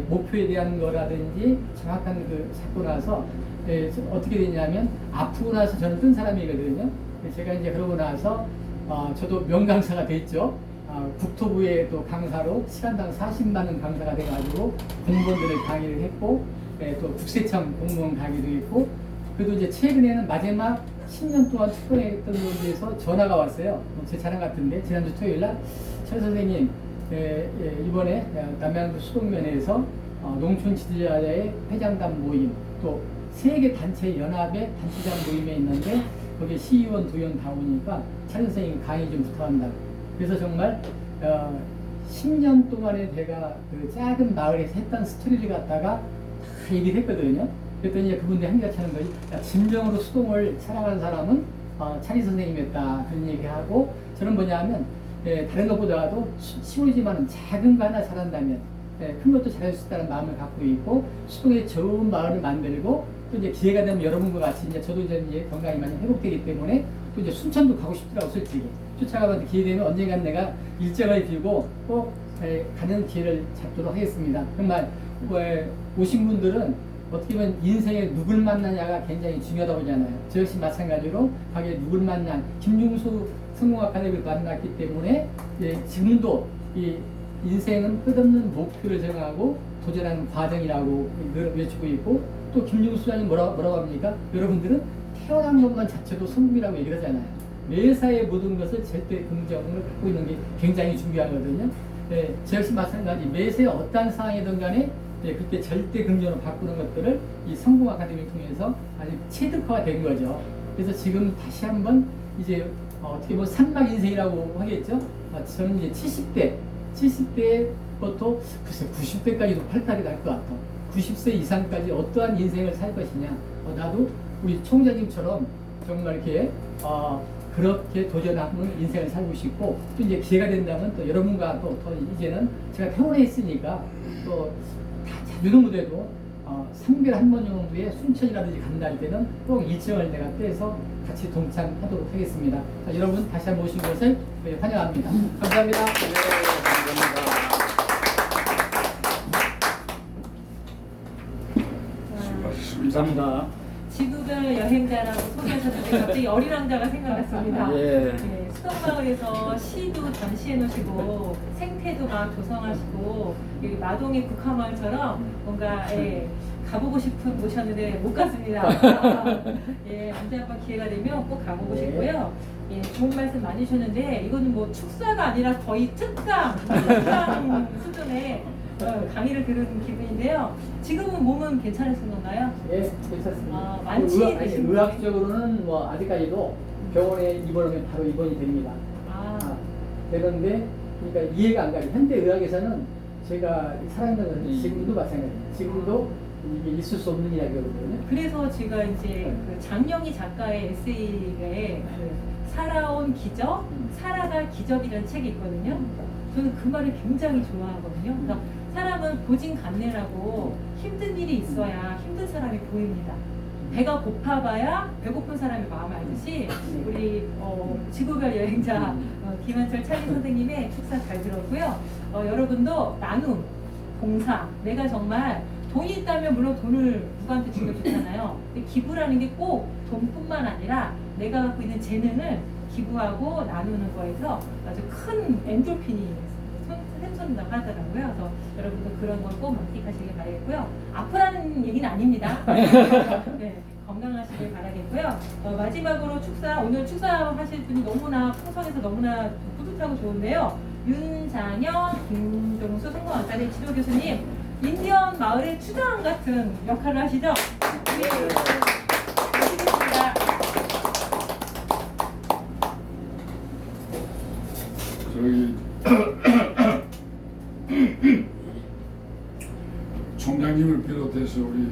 목표에 대한 거라든지 정확한 그 잡고 나서 어떻게 되냐면 아프고 나서 저는 뜬 사람이거든요. 제가 이제 그러고 나서 저도 명강사가 됐죠. 국토부의 또 강사로 시간당 40만 원 강사가 돼가지고 공무원들을 강의를 했고, 또 국세청 공무원 강의도 했고, 그래도 이제 최근에는 마지막 10년 동안 출근했던 거에 대해서 전화가 왔어요. 제 자랑 같은데 지난주 토요일날 최 선생님 이번에 남양주 수동면에서 농촌 지도자의 회장단 모임 또 세계 단체 연합의 단체장 모임에 있는데 거기에 시의원 2명 다 오니까 차 선생님 강의 좀 부탁한다. 그래서 정말 10년 동안에 제가 그 작은 마을에서 했던 스토리를 갖다가 다 얘기를 했거든요. 그랬더니 그분들이 한결 차는 거지. 진정으로 수동을 사랑하는 사람은 차리 선생님이었다. 그런 얘기하고 저는 뭐냐면 다른 것보다도 시골이지만 작은 거 하나 잘한다면 큰 것도 잘할 수 있다는 마음을 갖고 있고 수동에 좋은 마을을 만들고 또 이제 기회가 되면 여러분과 같이 이제 저도 이제 건강이 많이 회복되기 때문에 또 이제 순천도 가고 싶더라고 솔직히 쫓아가면 기회 되면 언젠간 내가 일정을 비우고 꼭 가는 기회를 잡도록 하겠습니다. 정말 오신 분들은 어떻게 보면 인생에 누굴 만나냐가 굉장히 중요하다고 하잖아요. 저 역시 마찬가지로 가게 누굴 만난 김중수 성공아카데미를 만났기 때문에 지금도 이 인생은 끝없는 목표를 정하고 도전하는 과정이라고 외치고 있고 또 김중수 수장님 뭐라고 합니까? 여러분들은 태어난 것만 자체도 성공이라고 얘기를 하잖아요. 매사의 모든 것을 절대 긍정을 갖고 있는 게 굉장히 중요하거든요. 저 역시 마찬가지 매사의 어떠한 상황이든 간에 그때 절대 긍정으로 바꾸는 것들을 이 성공 아카데미를 통해서 아주 체득화가 된 거죠. 그래서 지금 다시 한번 이제 어떻게 보면 산막 인생이라고 하겠죠. 저는 이제 70대부터 글쎄 90대까지도 팔팔이 날 것 같아. 90세 이상까지 어떠한 인생을 살 것이냐. 나도 우리 총장님처럼 정말 이렇게 그렇게 도전하는 인생을 살고 싶고 또 이제 기회가 된다면 또 여러분과 또 이제는 제가 퇴원해 있으니까 또 자주는 못해도 3개월에 한 번 정도에 순천이라든지 간다 할 때는 꼭 일정을 내가 떼서 같이 동참하도록 하겠습니다. 자, 여러분 다시 한번 오신 것을 환영합니다. 감사합니다. 감사합니다. 지구별 여행자라고 소개하셨는데 갑자기 어린 왕자가 생각났습니다. 예. 네, 수덕마을에서 시도 전시해 놓으시고 생태도 막 조성하시고 여기 마동의 국화마을처럼 뭔가 가보고 싶은 곳이었는데 못 갔습니다. 언제 한번 기회가 되면 꼭 가보고 싶고요. 좋은 말씀 많이 주셨는데 이거는 뭐 축사가 아니라 거의 특강 수준의 강의를 들은 기분인데요. 지금은 몸은 괜찮으신 건가요? 예, 괜찮습니다. 의학적으로는 뭐 아직까지도 병원에 입원하면 바로 입원이 됩니다. 되는데 그러니까 이해가 안 가요. 현대 의학에서는 제가 살아있는 것은 지금도 마찬가지예요. 지금도 이게 있을 수 없는 이야기거든요. 그래서 제가 이제 그 장영희 작가의 에세이에 그 살아온 기적, 살아갈 기적이라는 책이 있거든요. 저는 그 말을 굉장히 좋아하거든요. 그래서 사람은 고진감래라고 힘든 일이 있어야 힘든 사람이 보입니다. 배가 고파봐야 배고픈 사람의 마음을 알듯이 우리 지구별 여행자 김한철 찰리 선생님의 축사 잘 들었고요. 여러분도 나눔, 봉사, 내가 정말 돈이 있다면 물론 돈을 누구한테 주면 좋잖아요. 근데 기부라는 게 꼭 돈뿐만 아니라 내가 갖고 있는 재능을 기부하고 나누는 거에서 아주 큰 엔돌핀이 샘솟는다고 하더라고요. 그래서 여러분도 그런 걸 꼭 만끽하시길 바라겠고요. 아프라는 얘기는 아닙니다. 네, 건강하시길 바라겠고요. 마지막으로 오늘 축사하실 분이 너무나 풍성해서 너무나 뿌듯하고 좋은데요. 윤장현, 김종수 성공학과대 지도교수님, 인디언 마을의 추장 같은 역할을 하시죠? 네. 하시겠습니다. 저희 총장님을 비롯해서 우리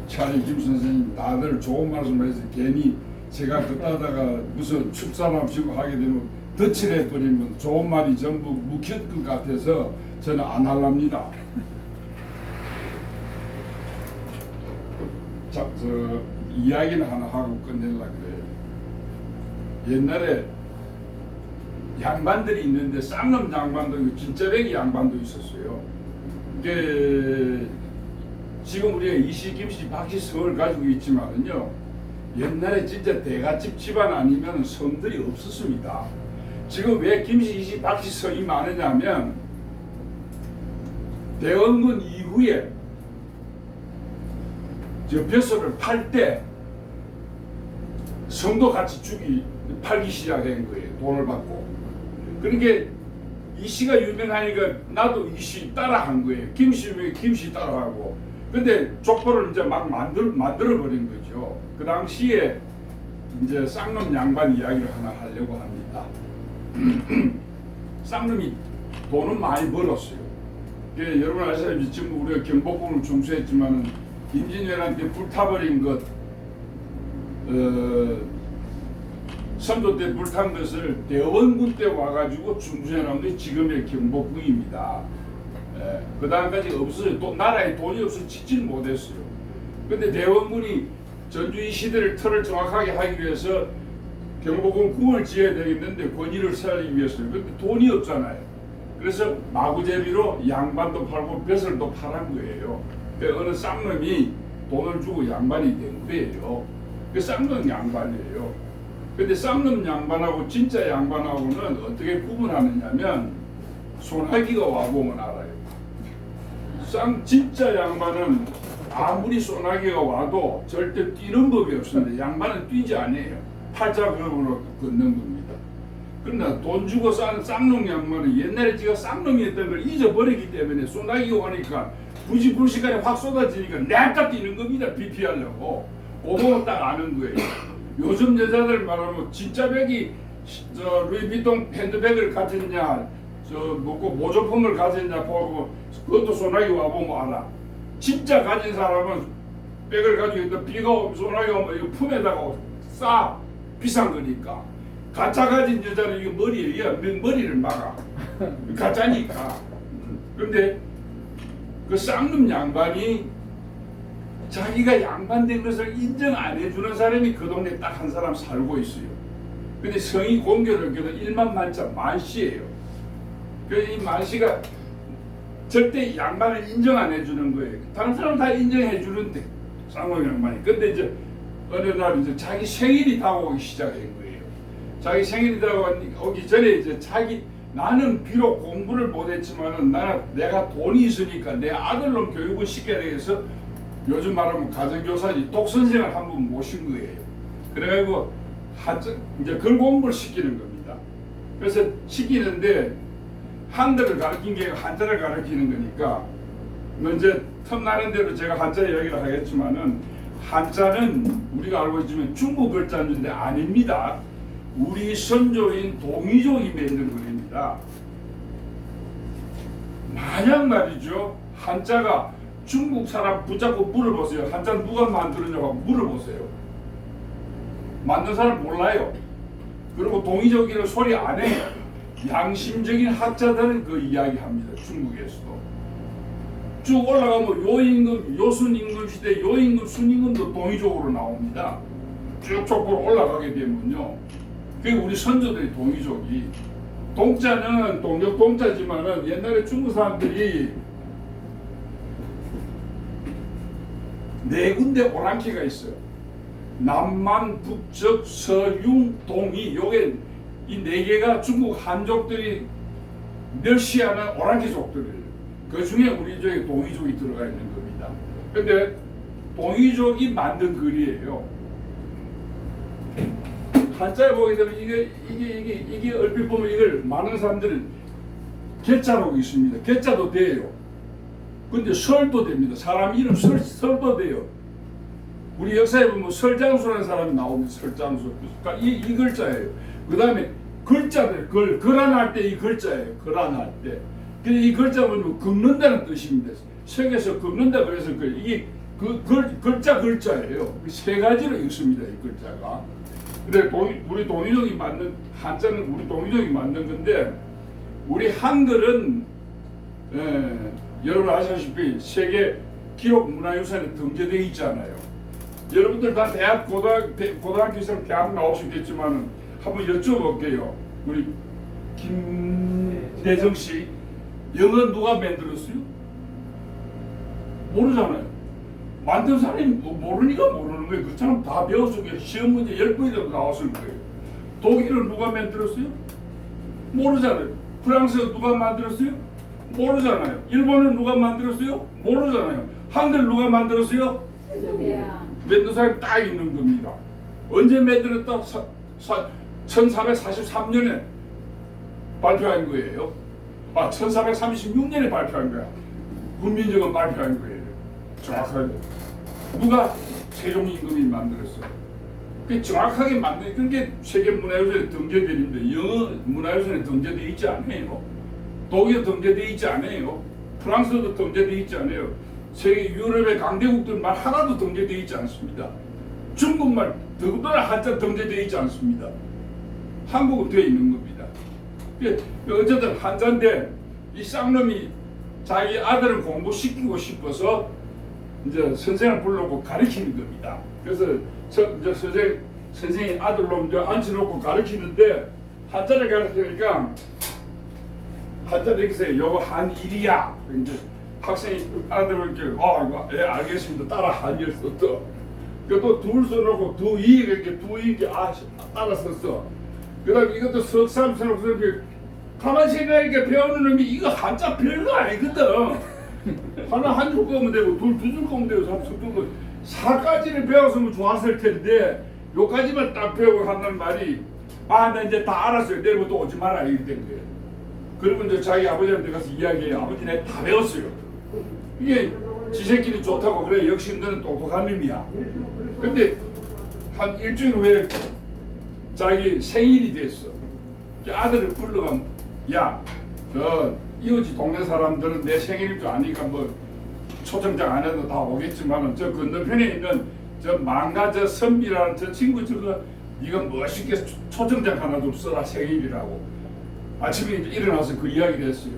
찰리 김 선생님 다들 좋은 말씀해서 괜히 제가 그따다가 무슨 축사랍시고 하게 되면 덧칠해 버리면 좋은 말이 전부 묵힐 것 같아서 저는 안 할랍니다. 자, 저 이야기는 하나 하고 끝내려고 그래요. 옛날에 양반들이 있는데 쌍놈 양반도 있고 진짜배기 양반도 있었어요. 이게 지금 우리가 이씨, 김씨, 박씨 성을 가지고 있지만은요, 옛날에 진짜 대갓집 집안 아니면 성들이 없었습니다. 지금 왜 김씨, 이씨, 박씨 성이 많으냐면 대원군 이후에 저 벼슬을 팔 때 성도 같이 팔기 시작한 거예요. 돈을 받고. 그러니까 이씨가 유명하니까 나도 이씨 따라한 거예요. 김씨 유명해 김씨 따라하고. 근데 족보를 이제 막 만들어 버린 거죠. 그 당시에 이제 쌍놈 양반 이야기를 하나 하려고 합니다. 쌍놈이 돈은 많이 벌었어요. 여러분 아시다시피 지금 우리가 경복궁을 중수했지만은 임진왜란 때 불타버린 것, 선조 때 불탄 것을 대원군 때 와가지고 중수해놓은 게 지금의 경복궁입니다. 그 다음까지 없어요. 나라에 돈이 없어서 짓질 못했어요. 근데 대원군이 전주의 시대를 틀을 정확하게 하기 위해서 경복궁 궁을 지어야 되겠는데 권위를 쌓기 위해서요. 근데 돈이 없잖아요. 그래서 마구제비로 양반도 팔고 벼슬도 팔은 거예요. 어느 쌍놈이 돈을 주고 양반이 된 거예요. 그 쌍놈 양반이에요. 근데 쌍놈 양반하고 진짜 양반하고는 어떻게 구분하느냐면 소나기가 와보면 알아요. 진짜 양반은 아무리 소나기가 와도 절대 뛰는 법이 없습니다. 양반은 뛰지 않아요. 팔자그룹으로 걷는 겁니다. 그러나 돈 주고 싼 쌍놈 양반은 옛날에 제가 쌍놈이었던 걸 잊어버리기 때문에 소나기가 오니까 부시간에 확 쏟아지니까 내가 뛰는 겁니다. 비 피하려고. 그거 딱 아는 거예요. 요즘 여자들 말하면 진짜 백이 루이비통 핸드백을 가졌냐, 모조품을 가졌냐 보고 그것도 소나기 와보면 알아. 진짜 가진 사람은 백을 가지고 있다 비가 오면 소나기가 오면 이거 품에다가 싸 비싼 거니까. 가짜 가진 여자는 이거 머리를 막아. 가짜니까. 근데 그 쌍놈 양반이 자기가 양반된 것을 인정 안 해주는 사람이 그 동네에 딱 한 사람 살고 있어요. 근데 성이 공교롭게도 1만 만자 만씨예요. 그래서 이 만씨가 절대 양반을 인정 안 해주는 거예요. 다른 사람 다 인정해 주는데 쌍놈 양반이. 근데 이제 어느 날 이제 자기 생일이 다가오기 시작한 거예요. 자기 생일이 다가오기 전에 이제 나는 비록 공부를 못했지만은 내가 돈이 있으니까 내 아들놈 교육을 시켜야 되겠어. 요즘 말하면 가정교사지 독선생을 한 번 모신 거예요. 그래가지고 이제 글 공부를 시키는 겁니다. 그래서 시키는데 한글을 가르친 게 한자를 가르치는 거니까 이제 틈나는 대로 제가 한자 이야기를 하겠지만은 한자는 우리가 알고 있지만 중국 글자인데 아닙니다. 우리 선조인 동이족이 만든 글입니다. 만약 말이죠 한자가 중국 사람 붙잡고 물어보세요. 한자는 누가 만들었냐고 물어보세요. 만든 사람 몰라요. 그리고 동의적이라는 소리 안 해요. 양심적인 학자들은 그 이야기합니다. 중국에서도. 쭉 올라가면 요임금, 요순임금 시대, 요임금, 순임금도 동의적으로 나옵니다. 쭉 족보로 올라가게 되면요. 그게 우리 선조들이 동의적이. 동자는 동력 동자지만은 옛날에 중국 사람들이 네 군데 오랑캐가 있어요. 남만, 북적, 서융, 동이. 요게 이 네 개가 중국 한족들이 멸시하는 오랑캐족들이에요. 그 중에 우리 쪽에 동이족이 들어가 있는 겁니다. 근데 동이족이 만든 글이에요. 한자에 보게 되면 이게 얼핏 보면 이걸 많은 사람들은 개자로 있습니다. 개자도 돼요. 근데 설도 됩니다. 사람 이름 설도 돼요. 우리 역사에 보면 설장수라는 사람이 나옵니다. 설장수. 그러니까 이 글자예요. 그 다음에 글자들, 글안할 때 이 글자예요. 글안할 때. 근데 이 글자 보면 긁는다는 뜻입니다. 책에서 긁는다 그래서 이게 글자예요. 세 가지로 읽습니다. 이 글자가. 근데 우리 동이족이 만든 한자는 우리 동이족이 만든 건데 우리 한글은 여러분 아시다시피 세계 기록 문화유산에 등재되어 있잖아요. 여러분들 다 대학 고등학교 이상 대학 나오시겠지만 한번 여쭤볼게요. 우리 김대정 씨 영어 누가 만들었어요? 모르잖아요. 만든 사람이 모르니까 모르는 거예요. 그 사람 다 배웠을 거예요. 시험 문제 10번이라도 나왔을 거예요. 독일은 누가 만들었어요? 모르잖아요. 프랑스는 누가 만들었어요? 모르잖아요. 일본은 누가 만들었어요? 모르잖아요. 한글 누가 만들었어요? 만든 사람이 딱 있는 겁니다. 언제 만들었다? 1443년에 발표한 거예요. 1436년에 발표한 거야. 훈민정음 발표한 거예요. 정확하게. 누가 세종임금이 만들었어요. 그 정확하게 만든, 그게 세계 문화유산에 등재되는데 영어 문화유산에 등재되어 있지 않아요. 독일에 등재되어 있지 않아요. 프랑스도 등재되어 있지 않아요. 세계 유럽의 강대국들만 하나도 등재되어 있지 않습니다. 중국말 더군다나 한자 등재되어 있지 않습니다. 한국은 되어 있는 겁니다. 어쨌든 한자인데 이 쌍놈이 자기 아들을 공부시키고 싶어서 이제 선생을 불러고 가르치는 겁니다. 그래서 이제 선생이 아들로 이제 앉혀놓고 가르치는데 한자를 가르치니까 한자를 이렇게 해서 요거 한일이야. 이제 학생이 아들을 이렇게 이거 알겠습니다. 따라 한일 썼어. 또 둘 써놓고 두이 이렇게 따라 썼어. 그다음 이것도 석삼 써놓고 가만 생각하니까 배우는 놈이 이거 한자 별거 아니거든. 하나 한 줄 거면 되고 둘 두 줄 거면 되고 삼 줄 거면 4가지를 배웠으면 좋았을 텐데 요까지만 딱 배우고 한다는 말이 나 이제 다 알았어요. 내일부터 오지 마라 이렇게 된 거예요. 그리고 이제 자기 아버지한테 가서 이야기해요. 아버지 내가 다 배웠어요. 이게 지새끼리 좋다고 그래. 역시 너는 똑똑한 놈이야. 근데 한 일주일 후에 자기 생일이 됐어. 아들을 불러가면 이웃이 동네 사람들은 내 생일인 줄 아니까 뭐 초청장 안 해도 다 오겠지만은 저 건너편에 있는 저 망가 저 선비라는 저 친구 저거 네가 멋있게 초청장 하나 좀 써라 생일이라고. 아침에 이제 일어나서 그 이야기를 했어요.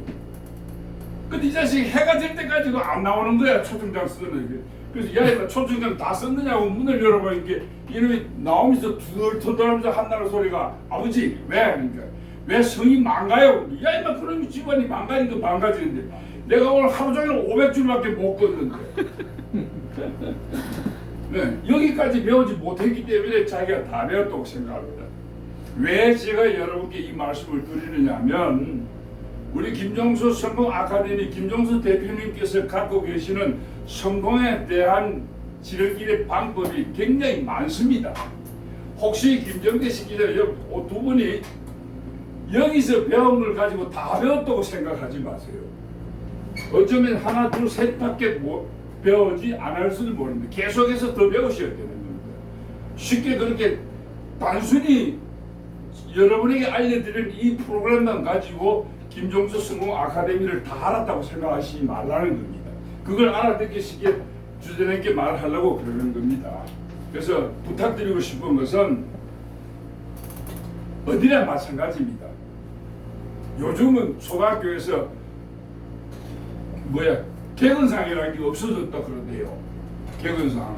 근데 이 자식이 해가 질 때까지도 안 나오는 거야 초청장 쓰는 게. 그래서 야 초청장 다 썼느냐고 문을 열어보니까 이놈이 나오면서 두덜두덜하면서 한다는 소리가 아버지 왜? 그러니까 왜 성이 망가요? 야 임마 그러면 집안이 망가니까 망가지는데 내가 오늘 하루 종일 500줄밖에 못 걷는데 네, 여기까지 배우지 못했기 때문에 자기가 다 배웠다고 생각합니다. 왜 제가 여러분께 이 말씀을 드리느냐 하면 우리 김종수 성공 아카데미 김종수 대표님께서 갖고 계시는 성공에 대한 지름길의 방법이 굉장히 많습니다. 혹시 김정대 씨 기자 두 분이 여기서 배운 걸 가지고 다 배웠다고 생각하지 마세요. 어쩌면 하나 둘 셋밖에 배우지 않을 수도 모릅니다. 계속해서 더 배우셔야 되는 겁니다. 쉽게 그렇게 단순히 여러분에게 알려드린 이 프로그램만 가지고 김종수 성공 아카데미를 다 알았다고 생각하시지 말라는 겁니다. 그걸 알아듣기 쉽게 주제넘게 말하려고 그러는 겁니다. 그래서 부탁드리고 싶은 것은 어디나 마찬가지입니다. 요즘은 초등학교에서 개근상이라는 게 없어졌다 그러대요. 개근상.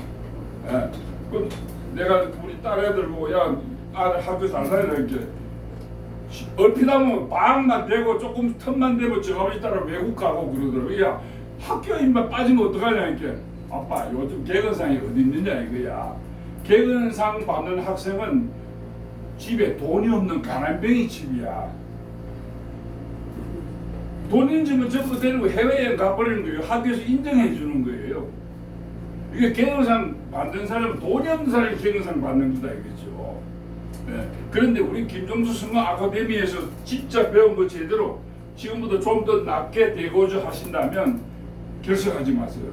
예. 그럼 내가 우리 딸애들 보고 야 학교 잘 다니라 이렇게 얼핏 하면 방학만 되고 조금 틈만 되고 저 아버지 따라 외국 가고 그러더라고요. 야 학교 인마 빠지면 어떡하냐 이렇게. 아빠 요즘 개근상이 어디 있느냐 이거야. 개근상 받는 학생은 집에 돈이 없는 가난뱅이 집이야. 돈 있는 집은 전부 데리고 해외여행 가버리는 거예요. 학교에서 인정해 주는 거예요. 이게 개근상 받는 사람은 돈이 없는 사람이 개근상 받는 거다 이거죠. 예. 그런데 우리 김종수 성공 아카데미에서 진짜 배운 거 제대로 지금보다 좀 더 낮게 대고자 하신다면 결석하지 마세요.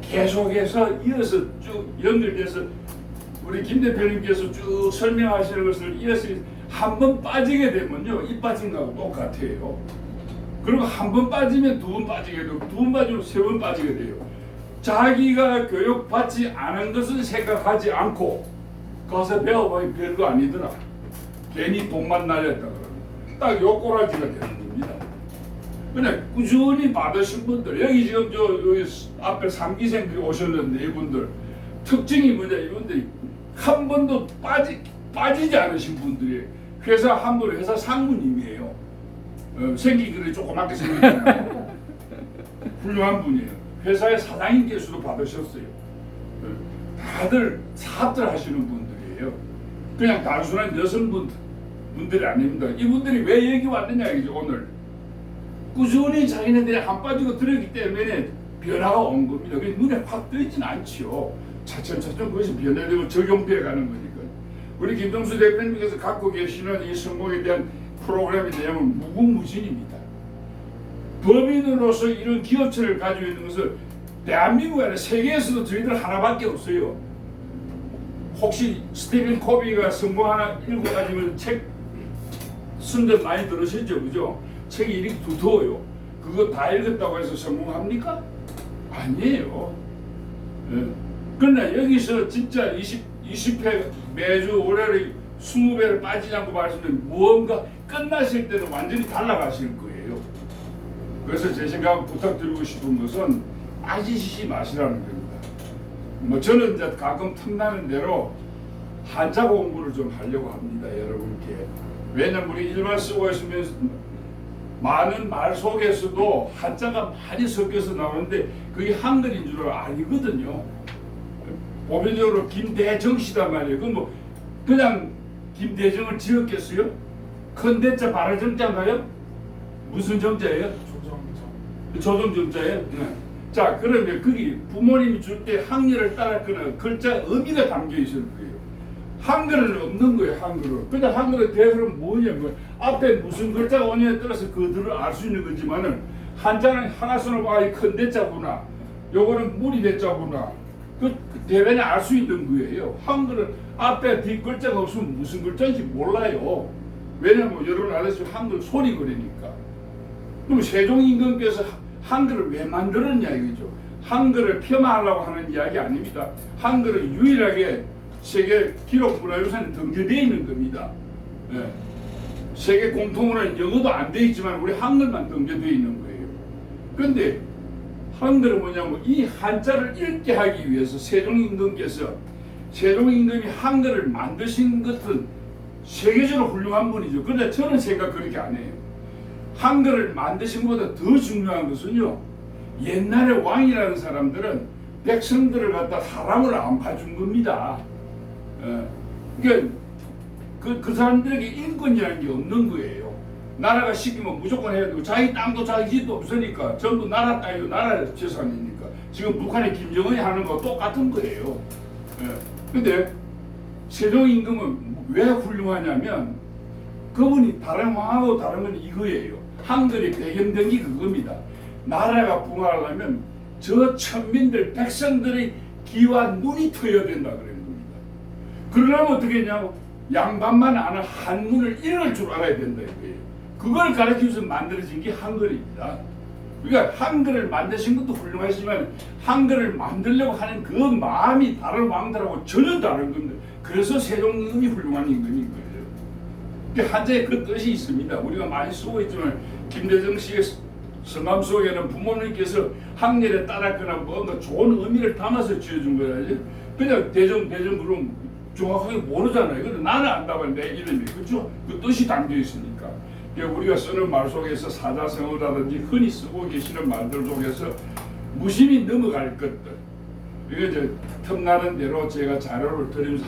계속해서 이어서 쭉 연결돼서 우리 김 대표님께서 쭉 설명하시는 것을 이어서 한 번 빠지게 되면요 이 빠진 거하고 똑같아요. 그리고 한 번 빠지면 두 번 빠지게 되고 두 번 빠지면 세 번 빠지게 돼요. 자기가 교육받지 않은 것은 생각하지 않고 가서 배워보니 별거 아니더라. 괜히 돈만 날렸다 그러면 딱 요 꼬라지가 되는 겁니다. 근데 꾸준히 받으신 분들 여기 지금 여기 앞에 3기생들이 오셨는데 이분들 특징이 뭐냐 이분들이 한 번도 빠지지 않으신 분들이 회사 한 분 회사 상무님이에요. 생긴 그릇이 조그맣게 생겼잖아요. 훌륭한 분이에요. 회사의 사장님께서도 받으셨어요. 다들 사업들 하시는 분들이에요. 그냥 단순한 여성분들이 아닙니다. 이분들이 왜 여기 왔느냐 이죠 오늘. 꾸준히 자기네들이 안 빠지고 들었기 때문에 변화가 온 겁니다. 그게 눈에 확 뜨이진 않지요. 차츰차츰 그것이 변화되고 적용되어 가는 거니까. 우리 김종수 대표님께서 갖고 계시는 이 성공에 대한 프로그램의 내용은 무궁무진입니다. 법인으로서 이런 기업체를 가지고 있는 것은 대한민국이 아니라 세계에서도 저희들 하나밖에 없어요. 혹시 스티븐 코비가 성공 하나 읽어가지고 책 쓴 데 많이 들으셨죠? 그죠? 책이 이렇게 두터워요. 그거 다 읽었다고 해서 성공합니까? 아니에요. 예. 그러나 여기서 진짜 20회 매주 올해를 20배를 빠지지 않고 말씀드린 무언가 끝나실 때는 완전히 달라가실 거예요. 그래서 제 생각 부탁드리고 싶은 것은 빠지시지 마시라는 겁니다. 뭐 저는 이제 가끔 틈나는 대로 한자 공부를 좀 하려고 합니다. 여러분께. 왜냐면 우리 일반 쓰고 있으면 많은 말 속에서도 한자가 많이 섞여서 나오는데 그게 한글인 줄 아니거든요. 보편적으로 김대정씨단 말이에요. 그럼 뭐 그냥 김대정을 지었겠어요? 큰 대자 발화정자인가요? 무슨 정자예요? 조정정자예요? 네. 자 그러면 거기 부모님이 줄 때 학렬을 따랐거나 글자 의미가 담겨 있을 거예요. 한글은 없는 거예요. 한글은. 그냥 한글의 대설은 뭐냐면 앞에 무슨 글자가 오냐에 따라서 그들을 알 수 있는 거지만은 한자는 하나 손을 봐 큰 대자구나. 요거는 무리 대자구나. 그 대변에 알 수 있는 거예요. 한글은 앞에 뒷 글자가 없으면 무슨 글자인지 몰라요. 왜냐면 여러분 알다시피 한글 소리 거리니까. 그럼 세종임금께서 한글을 왜 만들었냐 이거죠. 한글을 폄하하려고 하는 이야기 아닙니다. 한글은 유일하게 세계 기록 문화유산에 등재되어 있는 겁니다. 예. 세계 공통으로는 영어도 안 돼 있지만 우리 한글만 등재되어 있는 거예요. 그런데 한글은 뭐냐면 이 한자를 읽게 하기 위해서 세종임금께서 세종임금이 한글을 만드신 것은 세계적으로 훌륭한 분이죠. 그런데 저는 생각 그렇게 안 해요. 한글을 만드신 것보다 더 중요한 것은요. 옛날에 왕이라는 사람들은 백성들을 갖다 사람을 안 봐준 겁니다. 그러니까 그 사람들에게 인권이라는 게 없는 거예요. 나라가 시키면 무조건 해야 되고 자기 땅도 자기 집도 없으니까 전부 나라 땅이고 나라 재산이니까 지금 북한의 김정은이 하는 거 똑같은 거예요. 근데 세종임금은 왜 훌륭하냐면 그분이 다른 왕하고 다른 건 이거예요. 한글이 배경된 게 그겁니다. 나라가 붕하려면 저 천민들 백성들의 귀와 눈이 트여야 된다 그런 겁니다. 그러려면 어떻게 했냐고 양반만 아는 한문을 읽을 줄 알아야 된다 이거예요. 그걸 가르치면서 만들어진 게 한글입니다. 그러니까 한글을 만드신 것도 훌륭하지만 한글을 만들려고 하는 그 마음이 다른 왕들하고 전혀 다른 겁니다. 그래서 세종임금이 훌륭한 임금인 거예요. 그 한자에 그 뜻이 있습니다. 우리가 많이 쓰고 있지만 김대중 씨의 성함 속에는 부모님께서 학렬에 따랐거나 뭔가 좋은 의미를 담아서 지어준 거야지. 그냥 대전 그럼 정확하게 모르잖아요. 근데 나는 안다면 내 이름이 그렇죠? 그 뜻이 담겨 있으니까. 우리가 쓰는 말 속에서 사자성어라든지 흔히 쓰고 계시는 말들 속에서 무심히 넘어갈 것들. 이거 이제 틈나는 대로 제가 자료를 드리면서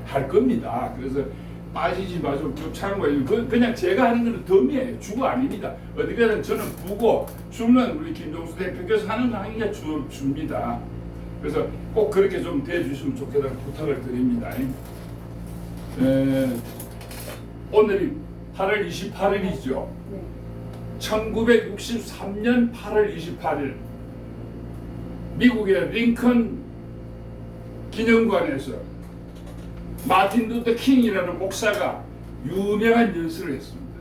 할 겁니다. 그래서 빠지지 마시고 참고해요. 그냥 제가 하는 거는 덤이에요. 주가 아닙니다. 어디가든 저는 부고 주는 우리 김종수 대표께서 하는 강의가 줍니다. 그래서 꼭 그렇게 좀 대주시면 좋겠다는 부탁을 드립니다. 오늘이 8월 28일이죠. 1963년 8월 28일 미국의 링컨 기념관에서 마틴 루터 킹이라는 목사가 유명한 연설을 했습니다.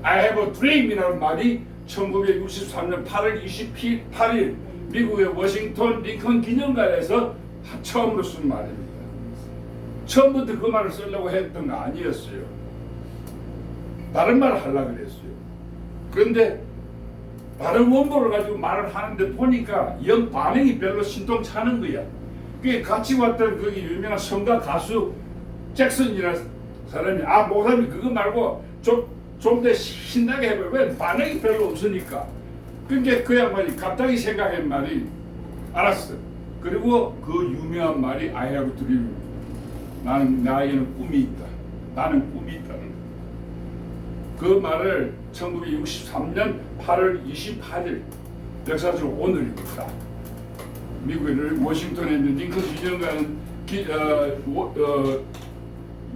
I have a dream이라는 말이 1963년 8월 28일 미국의 워싱턴 링컨 기념관에서 처음으로 쓴 말입니다. 처음부터 그 말을 쓰려고 했던 거 아니었어요. 다른 말을 하려고 그랬어요. 그런데 다른 원고를 가지고 말을 하는데 보니까 영 반응이 별로 신통찮은 거야. 그게 같이 왔던 거기 유명한 성가 가수 잭슨이라는 사람이 목사님 그거 말고 좀 더 신나게 해봐요. 왜 반응이 별로 없으니까. 그게 그 양반이 갑자기 생각한 말이 알았어. 그리고 그 유명한 말이 I have a dream. 나에게는 꿈이 있다. 나는 꿈이 있다는 거. 그 말을 1963년 8월 28일 역사적으로 오늘입니다. 미국의 워싱턴에 있는 링컨 기념관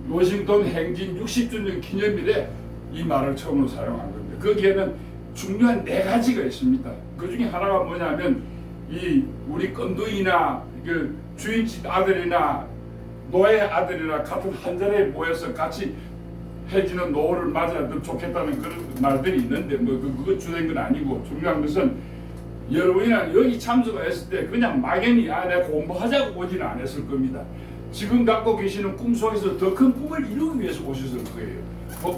워싱턴 행진 60주년 기념일에 이 말을 처음으로 사용한 겁니다. 거기에는 중요한 4가지가 있습니다. 그 중에 하나가 뭐냐면 이 우리 건두이나 그 주인집 아들이나 노예 아들이나 같은 한 자리에 모여서 같이 해지는 노후를 맞이하면 좋겠다는 그런 말들이 있는데 그거 주된 건 아니고 중요한 것은 여러분이나 여기 참석했을 때 그냥 막연히 내가 공부하자고 오지는 않았을 겁니다. 지금 갖고 계시는 꿈 속에서 더 큰 꿈을 이루기 위해서 오셨을 거예요.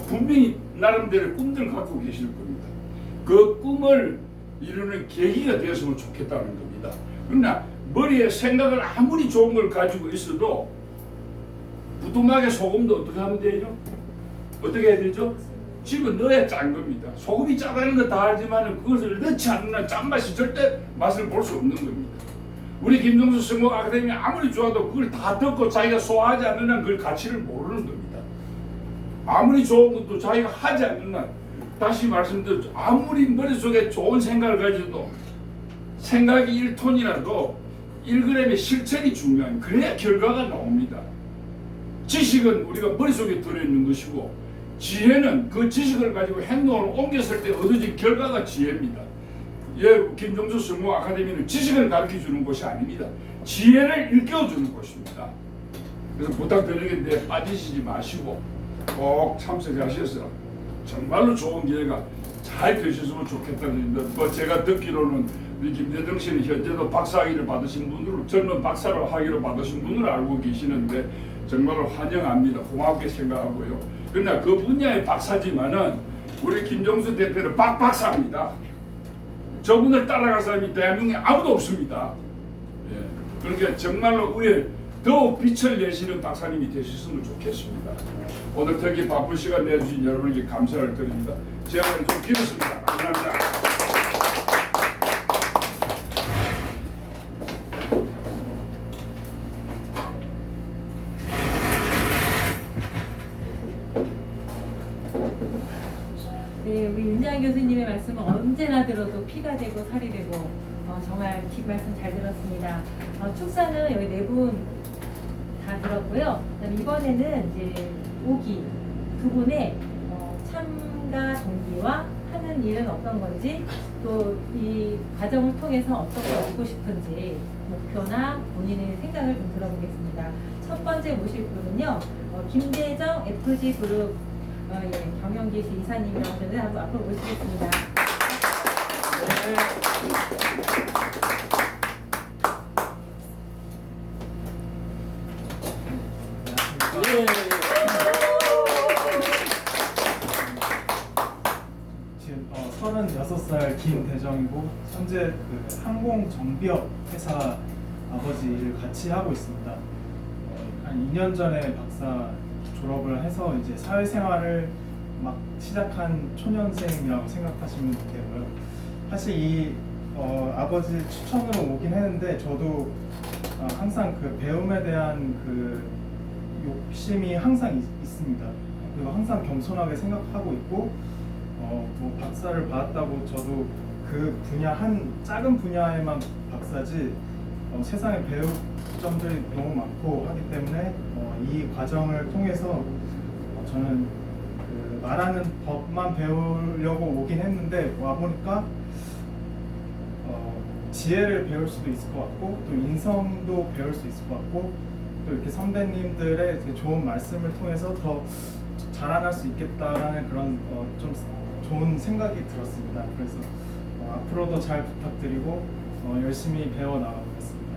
분명히 나름대로 꿈들을 갖고 계실 겁니다. 그 꿈을 이루는 계기가 되었으면 좋겠다는 겁니다. 그러나 머리에 생각을 아무리 좋은 걸 가지고 있어도 부뚜막에 소금도 어떻게 하면 되죠? 어떻게 해야 되죠? 집어 넣어야 짠 겁니다. 소금이 짜다는 거 다 알지만 그것을 넣지 않는 짠맛이 절대 맛을 볼 수 없는 겁니다. 우리 김종수 성공 아카데미 아무리 좋아도 그걸 다 듣고 자기가 소화하지 않는 한 그걸 가치를 모르는 겁니다. 아무리 좋은 것도 자기가 하지 않는 한 다시 말씀드려 아무리 머릿속에 좋은 생각을 가져도 생각이 1톤이라도 1g의 실천이 중요한 그래야 결과가 나옵니다. 지식은 우리가 머릿속에 들어있는 것이고 지혜는 그 지식을 가지고 행동을 옮겼을 때 얻어진 결과가 지혜입니다. 김종수 성공 아카데미는 지식을 가르쳐주는 곳이 아닙니다. 지혜를 일깨워주는 곳입니다. 그래서 부탁드리는 데 빠지시지 마시고 꼭 참석하셔서 정말로 좋은 기회가 잘 되셨으면 좋겠다는 제가 듣기로는 우리 김대중 씨는 현재도 박사학위를 받으신 분으로 젊은 박사로 학위를 받으신 분으로 알고 계시는데 정말로 환영합니다. 고맙게 생각하고요. 그러나 그 분야의 박사지만은 우리 김종수 대표는 박박사입니다. 저분을 따라갈 사람이 대한민국에 아무도 없습니다. 그러니까 정말로 위에 더욱 빛을 내시는 박사님이 되셨으면 좋겠습니다. 오늘 특히 바쁜 시간 내주신 여러분에게 감사를 드립니다. 제가 좀 길었습니다. 감사합니다. 네, 우리 윤장 교수님의 말씀은 언제나 들어도 피가 되고 살이 되고 정말 긴 말씀 잘 들었습니다. 축사는 여기 4분 다 들었고요. 그다음에 이번에는 이제 5기 2분의 참가 동기와 하는 일은 어떤 건지 또 이 과정을 통해서 어떻게 얻고 싶은지 목표나 본인의 생각을 좀 들어보겠습니다. 첫 번째 모실 분은요. 김대정 FG 그룹 경영기획 이사님이라고 하는데 한번 앞으로 모시겠습니다. 36살 김대정이고 현재 그 항공 정비업 회사 아버지 일을 같이 하고 있습니다. 한 2년 전에 박사 졸업을 해서 이제 사회생활을 막 시작한 초년생이라고 생각하시면 되고요. 사실 이 아버지 추천으로 오긴 했는데 저도 항상 그 배움에 대한 그 욕심이 항상 있습니다. 그리고 항상 겸손하게 생각하고 있고 뭐 박사를 받았다고 저도 그 분야 한 작은 분야에만 박사지 세상에 배울 점들이 너무 많고 하기 때문에 이 과정을 통해서 저는 그 말하는 법만 배우려고 오긴 했는데 와 보니까 지혜를 배울 수도 있을 것 같고 또 인성도 배울 수 있을 것 같고 또 이렇게 선배님들의 되게 좋은 말씀을 통해서 더 자라날 수 있겠다라는 그런 좀 좋은 생각이 들었습니다. 그래서 앞으로도 잘 부탁드리고 열심히 배워 나가보겠습니다.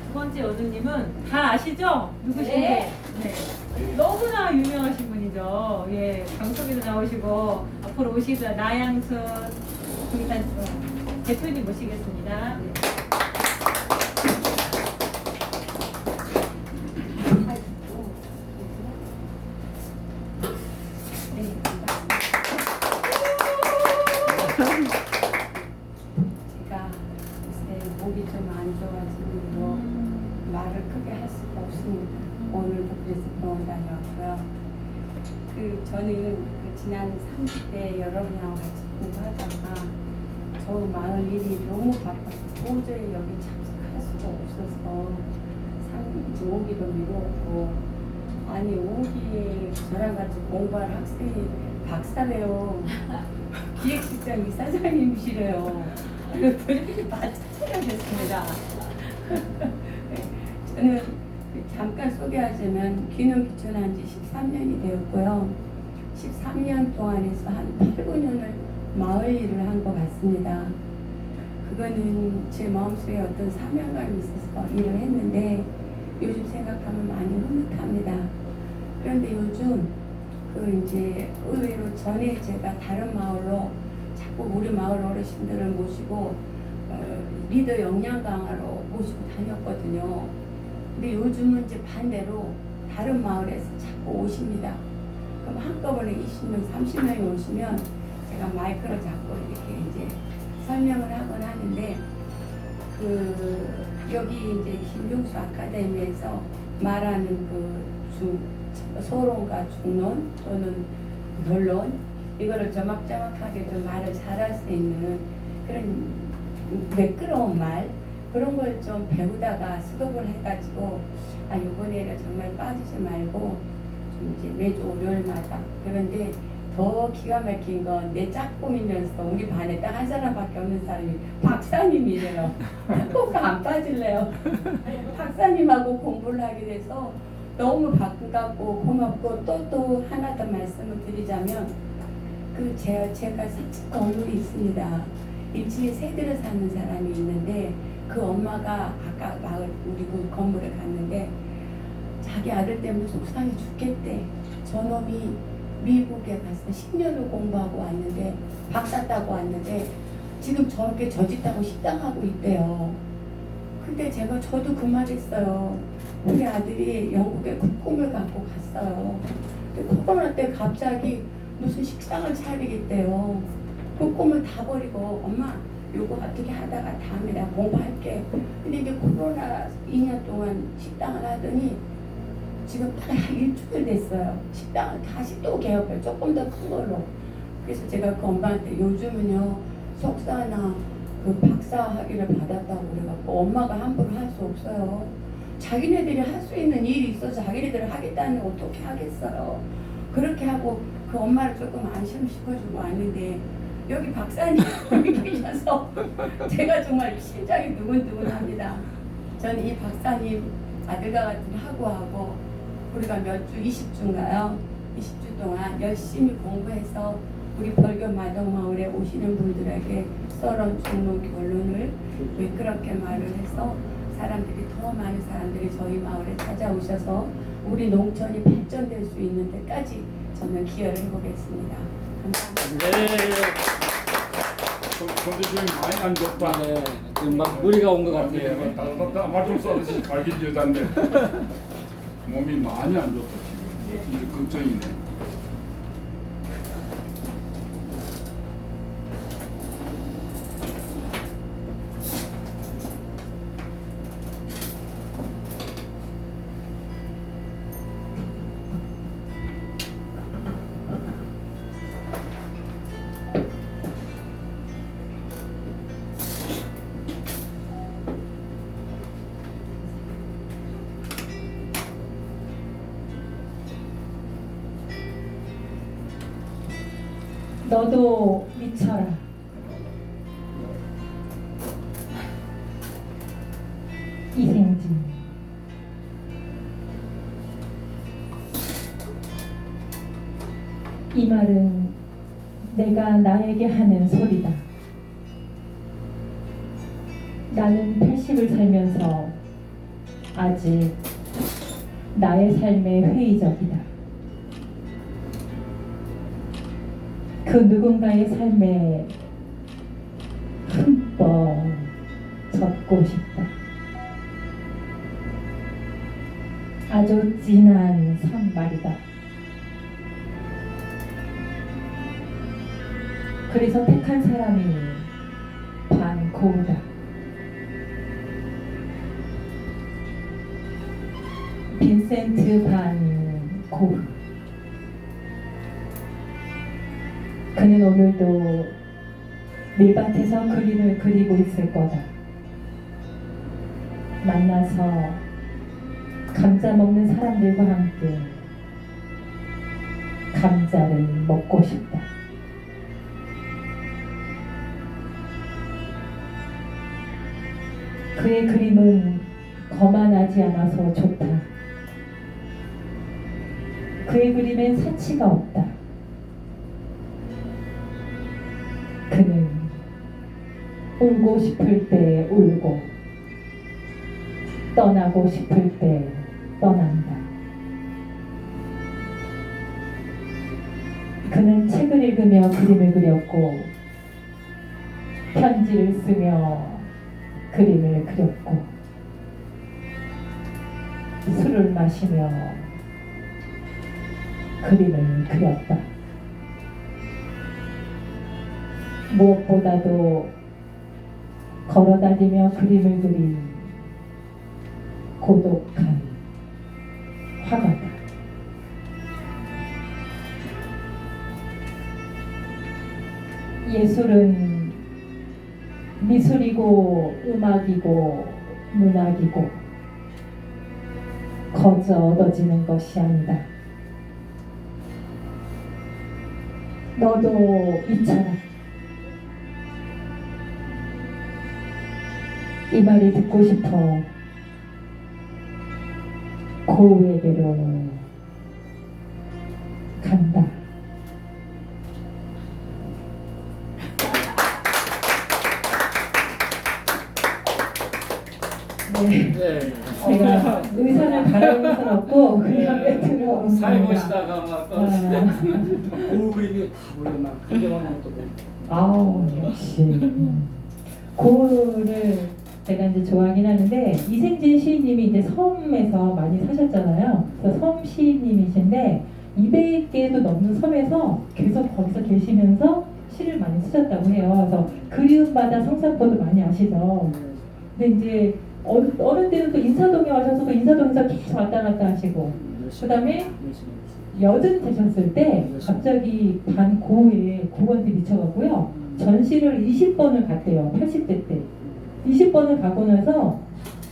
두 번째 여주님은 다 아시죠? 누구신지? 네. 네. 너무나 유명하신 분이죠. 예, 방송에도 나오시고 앞으로 오시다 나양순 동탄 대표님 모시겠습니다. 네. 제가 요새 목이 좀 안 좋아지고 말을 크게 할 수가 없습니다. 오늘도 그래서 병원 다녀왔고요. 저는 지난 30대 여러분하고 같이 공부하다가 저 마을 일이 너무 바빠서 도저히 여기 참석할 수가 없어서 오기도 미뤘고 아니 오기 저랑 같이 공부할 학생이 박사래요. 기획실장 이사장님이시래요. 그래서 마치 찾아뵙습니다. 저는 잠깐 소개하자면 귀농귀촌한 지 13년이 되었고요. 13년 동안에서 한 8, 9년을 마을 일을 한 것 같습니다. 그거는 제 마음속에 어떤 사명감이 있어서 일을 했는데 요즘 생각하면 많이 흐뭇합니다. 그런데 요즘 이제 의외로 전에 제가 다른 마을로 자꾸 우리 마을 어르신들을 모시고 리더 역량 강화로 모시고 다녔거든요. 근데 요즘은 이제 반대로 다른 마을에서 자꾸 오십니다. 그럼 한꺼번에 20명, 30명이 오시면 제가 마이크를 잡고 이렇게 이제 설명을 하곤 하는데 여기 이제 김종수 아카데미에서 말하는 소론과 중론 또는 변론 이거를 조막조막하게 좀 말을 잘할 수 있는 그런 매끄러운 말 그런 걸 좀 배우다가 수업을 해가지고 이번에는 정말 빠지지 말고 좀 이제 매주 월요일마다 그런데 더 기가 막힌 건 내 짝꿍이면서 우리 반에 딱 한 사람밖에 없는 사람이 박사님이래요. 꼭 안 빠질래요. 박사님하고 공부를 하게 돼서 너무 반갑고 고맙고 또 하나 더 말씀을 드리자면 제가 사측 건물이 있습니다. 일찍 세대를 사는 사람이 있는데 그 엄마가 아까 마을 우리 그 건물에 갔는데 자기 아들 때문에 속상해 죽겠대. 저놈이 미국에 가서 10년을 공부하고 왔는데 박사 따고 왔는데 지금 저렇게 저짓하고 식당하고 있대요. 근데 저도 그 말 했어요. 우리 아들이 영국에 그 꿈을 갖고 갔어요. 근데 코로나 때 갑자기 무슨 식당을 차리겠대요. 그 꿈을 다 버리고 엄마 요거 어떻게 하다가 다음에 내가 공부할게. 근데 이제 코로나 2년 동안 식당을 하더니 지금 딱 일주일 됐어요. 식당을 다시 또 개업해요. 조금 더 큰 걸로. 그래서 제가 그 엄마한테 요즘은요 석사나 그 박사 학위를 받았다고 그래갖고 엄마가 함부로 할 수 없어요. 자기네들이 할 수 있는 일이 있어서 자기네들을 하겠다는 걸 어떻게 하겠어요. 그렇게 하고 그 엄마를 조금 안심시켜주고 왔는데 여기 박사님이 계셔서 제가 정말 심장이 두근두근합니다. 저는 이 박사님 아들과 같은 학우하고 우리가 몇 주, 20주인가요? 20주 동안 열심히 공부해서 우리 벌교 마동마을에 오시는 분들에게 썰은 중론 결론을 매끄럽게 말을 해서 사람들이 더 많은 사람들이 저희 마을에 찾아오셔서 우리 농촌이 발전될 수 있는 데까지 저는 기여를 해보겠습니다. 감사합니다. 컨디션이 많이 안 좋다. 네, 지금 막 무리가 온 것 같아요. 말좀 써듯이 갈긴 여잔데 몸이 많이 안 좋다 지금. 이제 걱정이네. 너도 미쳐라. 이생진. 이 말은 내가 나에게 하는 소리다. 나는 80을 살면서 아직 나의 삶에 회의적이다. 그 누군가의 삶에 흠뻑 젖고 싶다. 아주 진한 산말이다. 그래서 택한 사람이 반고우다. 빈센트 반 고흐. 그는 오늘도 밀밭에서 그림을 그리고 있을 거다. 만나서 감자 먹는 사람들과 함께 감자를 먹고 싶다. 그의 그림은 거만하지 않아서 좋다. 그의 그림엔 사치가 없다. 그는 울고 싶을 때 울고 떠나고 싶을 때 떠난다. 그는 책을 읽으며 그림을 그렸고 편지를 쓰며 그림을 그렸고 술을 마시며 그림을 그렸다. 무엇보다도 걸어다니며 그림을 그린 고독한 화가다. 예술은 미술이고 음악이고 문학이고 거저 얻어지는 것이 아니다. 너도 미쳐라. 이 말이 듣고 싶어 고우에게로 간다. 네, 네. 제가 의사를 바라볼 수는 없고 그냥 멘트를 하고 살고시다가 막 떨어지네. 그 그림이 다 몰라 막 한대만 또 아우 역시 고우를 제가 이제 좋아하긴 하는데 이생진 시인님이 이제 섬에서 많이 사셨잖아요. 그래서 섬 시인님이신데 200개도 넘는 섬에서 계속 거기서 계시면서 시를 많이 쓰셨다고 해요. 그래서 그리움 바다 성산포도 많이 아시죠. 근데 이제 어느 때는 또 인사동에 와셔서 또 인사동에서 계속 왔다 갔다 하시고 그다음에 여든 되셨을 때 갑자기 반고우에 고건데 미쳐갖고요. 전시를 20번을 갔대요. 80대 때. 20번을 가고 나서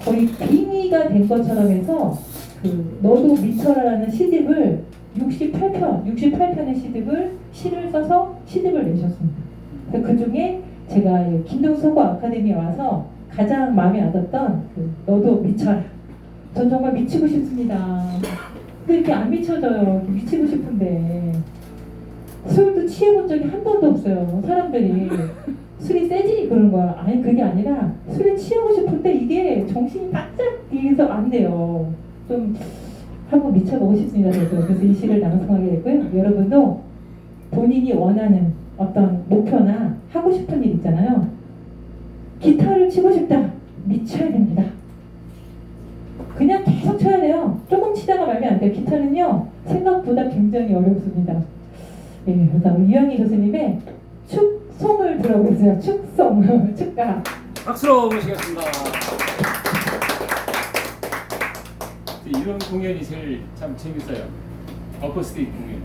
거의 빙의가 된 것처럼 해서 그 너도 미쳐라라는 시집을 68편의 시를 써서 시집을 내셨습니다. 그 중에 제가 김동서고 아카데미에 와서 가장 마음에 와닿던 그 너도 미쳐라. 전 정말 미치고 싶습니다. 근데 이렇게 안 미쳐져요. 미치고 싶은데 술도 취해본 적이 한 번도 없어요. 사람들이 술이 세지 그런 거야. 아니 그게 아니라 술에 취하고 싶을 때 이게 정신이 바짝 이게서 안 돼요. 좀 한번 미쳐보고 싶습니다. 그래서 이 시를 낭송하게 됐고요. 여러분도 본인이 원하는 어떤 목표나 하고 싶은 일 있잖아요. 기타를 치고 싶다. 미쳐야 됩니다. 그냥 계속 쳐야 돼요. 조금 치다가 말면 안 돼요. 기타는요 생각보다 굉장히 어렵습니다. 예, 그래서 유영희 교수님의 축송을 들어보세요. 축송, 축가. 박수로 모시겠습니다. 이런 공연이 제일 참 재밌어요. 어쿠스틱 공연.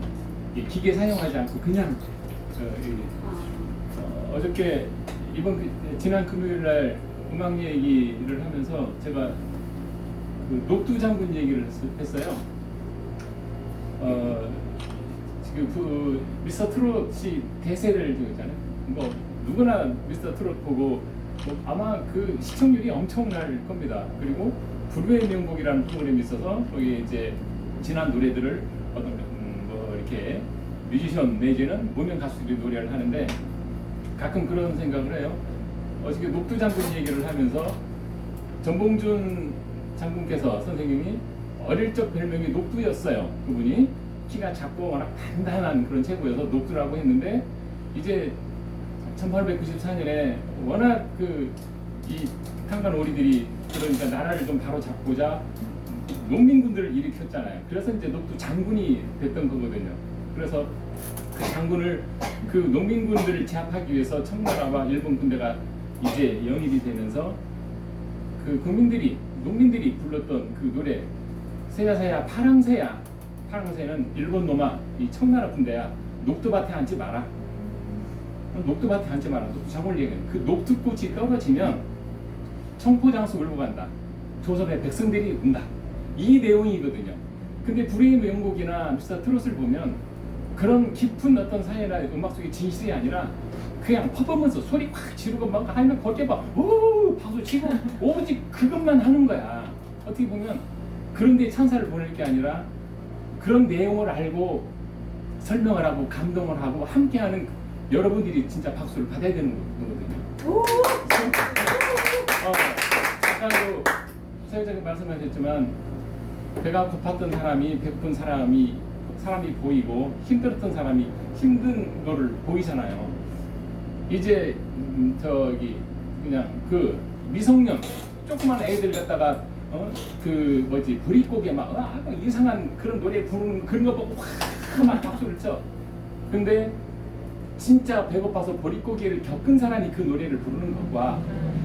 이 기계 사용하지 않고 그냥 어저께 지난 금요일 날 음악 얘기를 하면서 제가 그 녹두 장군 얘기를 했어요. 지금 그 미스터 트롯이 대세를 지었잖아요. 뭐 누구나 미스터 트롯 보고 뭐 아마 그 시청률이 엄청날 겁니다. 그리고 불후의 명곡이라는 프로그램이 있어서 거기에 이제 지난 노래들을 어떤 뭐 이렇게 뮤지션 내지는 무명 가수들이 노래를 하는데 가끔 그런 생각을 해요. 어저께 녹두 장군 얘기를 하면서 전봉준 장군께서 선생님이 어릴 적 별명이 녹두였어요. 그분이 키가 작고 워낙 단단한 그런 체구여서 녹두라고 했는데 이제 1894년에 워낙 이 탄간 오리들이 그러니까 나라를 좀 바로 잡고자 농민군들을 일으켰잖아요. 그래서 이제 녹두 장군이 됐던 거거든요. 그래서 그 장군을 그 농민군들을 제압하기 위해서 청나라와 일본 군대가 이제 영입이 되면서 그 농민들이 불렀던 그 노래 새야새야 파랑새야. 파랑새는 일본 놈아 이 청나라 군대야 녹두밭에 앉지 마라. 녹두밭에 앉지 마라. 녹두 잡을 얘기는 그 녹두꽃이 떨어지면 청포장수 울고 간다. 조선의 백성들이 운다. 이 내용이거든요. 근데 불의 명곡이나 미스터 트롯을 보면 그런 깊은 어떤 사회나 음악 속의 진실이 아니라 그냥 퍼포먼스 소리 확 지르고 막 하면 거기에 오 박수 치고 오직 그것만 하는 거야. 어떻게 보면 그런데 찬사를 보낼 게 아니라 그런 내용을 알고 설명을 하고 감동을 하고 함께하는 여러분들이 진짜 박수를 받아야 되는 거거든요. 아까도 사회자님 말씀하셨지만 배가 고팠던 사람이 배고픈 사람이 보이고 힘들었던 사람이 힘든 거를 보이잖아요. 이제 그냥 그 미성년 조그만 애들 갖다가 브릿고개 막 이상한 그런 노래 부르는 그런 거 보고 막 박수를 쳐. 근데 진짜 배고파서 보릿고개를 겪은 사람이 그 노래를 부르는 것과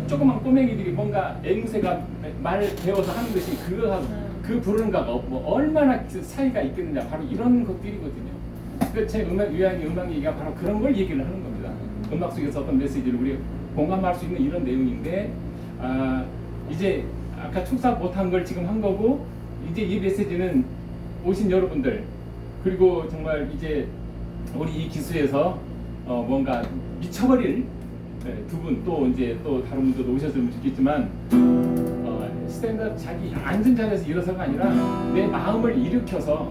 조그만 꼬맹이들이 뭔가 앵무새가 말 배워서 하는 것이 그 부르는 거가 뭐 얼마나 차이가 있겠느냐. 바로 이런 것들이거든요. 그래서 제 음악 얘기가 바로 그런 걸 얘기를 하는 겁니다. 음악 속에서 어떤 메시지를 우리 공감할 수 있는 이런 내용인데 이제 아까 축사 못한 걸 지금 한 거고 이제 이 메시지는 오신 여러분들 그리고 정말 이제 우리 이 기수에서 뭔가 미쳐버릴 두 분 또 이제 또 다른 분들도 오셨으면 좋겠지만 스탠드업 자기 앉은 자리에서 일어서가 아니라 내 마음을 일으켜서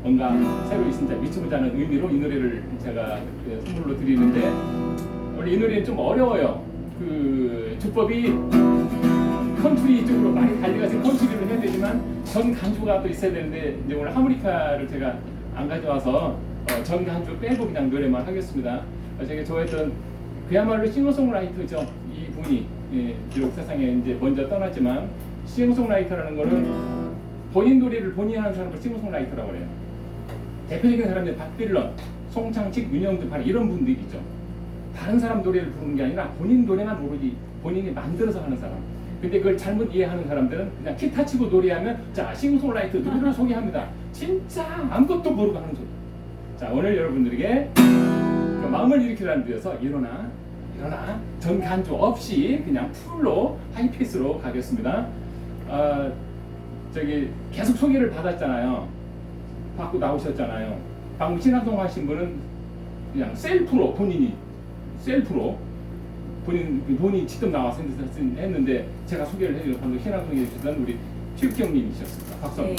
뭔가 새로 진짜 미쳐보자는 의미로 이 노래를 제가 선물로 드리는데 원래 이 노래는 좀 어려워요. 그 주법이 컨트리 쪽으로 많이 달려가서 컨트리를 해야 되지만 전 간주가 또 있어야 되는데 이제 오늘 하모니카를 제가 안 가져와서 전 간주 빼고 그냥 노래만 하겠습니다. 제가 좋아했던 그야말로 싱어송라이터죠. 이 분이 비록 세상에 이제 먼저 떠났지만 싱어송라이터라는 거는 본인 노래를 본인이 하는 사람을 싱어송라이터라고 해요. 대표적인 사람들 박딜런, 송창식, 윤영두 바로 이런 분들이죠. 다른 사람 노래를 부르는 게 아니라 본인 노래만 오로지 본인이 만들어서 하는 사람. 근데 그걸 잘못 이해하는 사람들은 그냥 기타 치고 노래하면 자 싱어송라이터 누구를 소개합니다. 진짜 아무것도 모르고 하는 소리. 자 오늘 여러분들에게 그 마음을 일으키라는 데서 일어나 전 간주 없이 그냥 풀로 하이페이스로 가겠습니다. 계속 소개를 받았잖아요. 받고 나오셨잖아요. 방금 신앙송 하신 분은 그냥 셀프로 본인이 직접 나와서 했는데 제가 소개를 해드린 방금 신앙송 해주시던 우리 최욱경님이셨습니다. 박수 한번.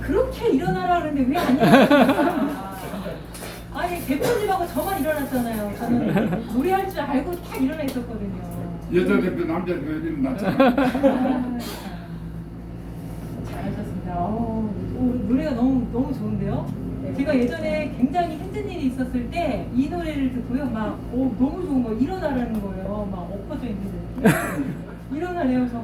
그렇게 일어나라 그러는데 왜 안 일어나니까? 아니 대표님하고 저만 일어났잖아요. 저는 노래할 줄 알고 딱 일어나 있었거든요. 여자 대표 남자 대표 일어났잖아. 아, 잘하셨습니다. 노래가 너무 좋은데요. 제가 예전에 굉장히 힘든 일이 있었을 때 이 노래를 듣고요, 막 너무 좋은 거예요. 일어나라는 거예요. 막 엎어져 있는데 일어나래요. 그래서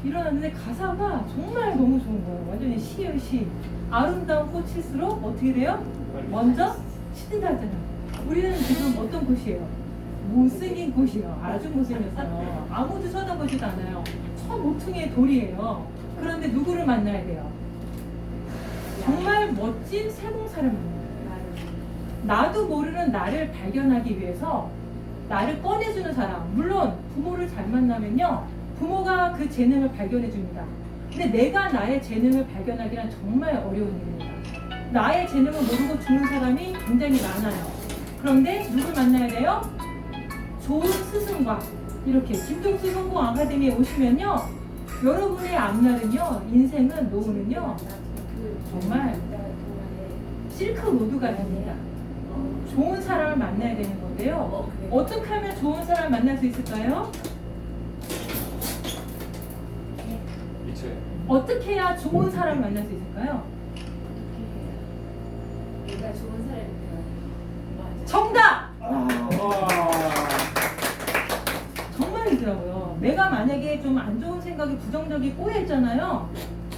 일어났는데 가사가 정말 너무 좋은 거예요. 완전히 시예요, 시. 아름다운 꽃일수록 어떻게 돼요? 먼저 시든다 하잖아요. 우리는 지금 어떤 꽃이에요? 못생긴 꽃이에요. 아주 못생겼어요. 아무도 쳐다보지도 않아요. 저 모퉁이의 돌이에요. 그런데 누구를 만나야 돼요? 정말 멋진 세봉사를 만나요. 나도 모르는 나를 발견하기 위해서 나를 꺼내주는 사람. 물론 부모를 잘 만나면요, 부모가 그 재능을 발견해 줍니다. 근데 내가 나의 재능을 발견하기란 정말 어려운 일입니다. 나의 재능을 모르고 죽는 사람이 굉장히 많아요. 그런데 누굴 만나야 돼요? 좋은 스승과 이렇게 김종수 성공 아카데미에 오시면요, 여러분의 앞날은요, 인생은 노후는요, 정말 실크 로드가 됩니다. 좋은 사람을 만나야 되는 건데요. 어떻게 하면 좋은 사람을 만날 수 있을까요? 어떻게 해야 좋은 사람을 만날 수 있을까요? 내가 좋은 사람이면 정답! 정말이더라고요. 내가 만약에 좀 안 좋은 생각이 부정적이 꼬여있잖아요.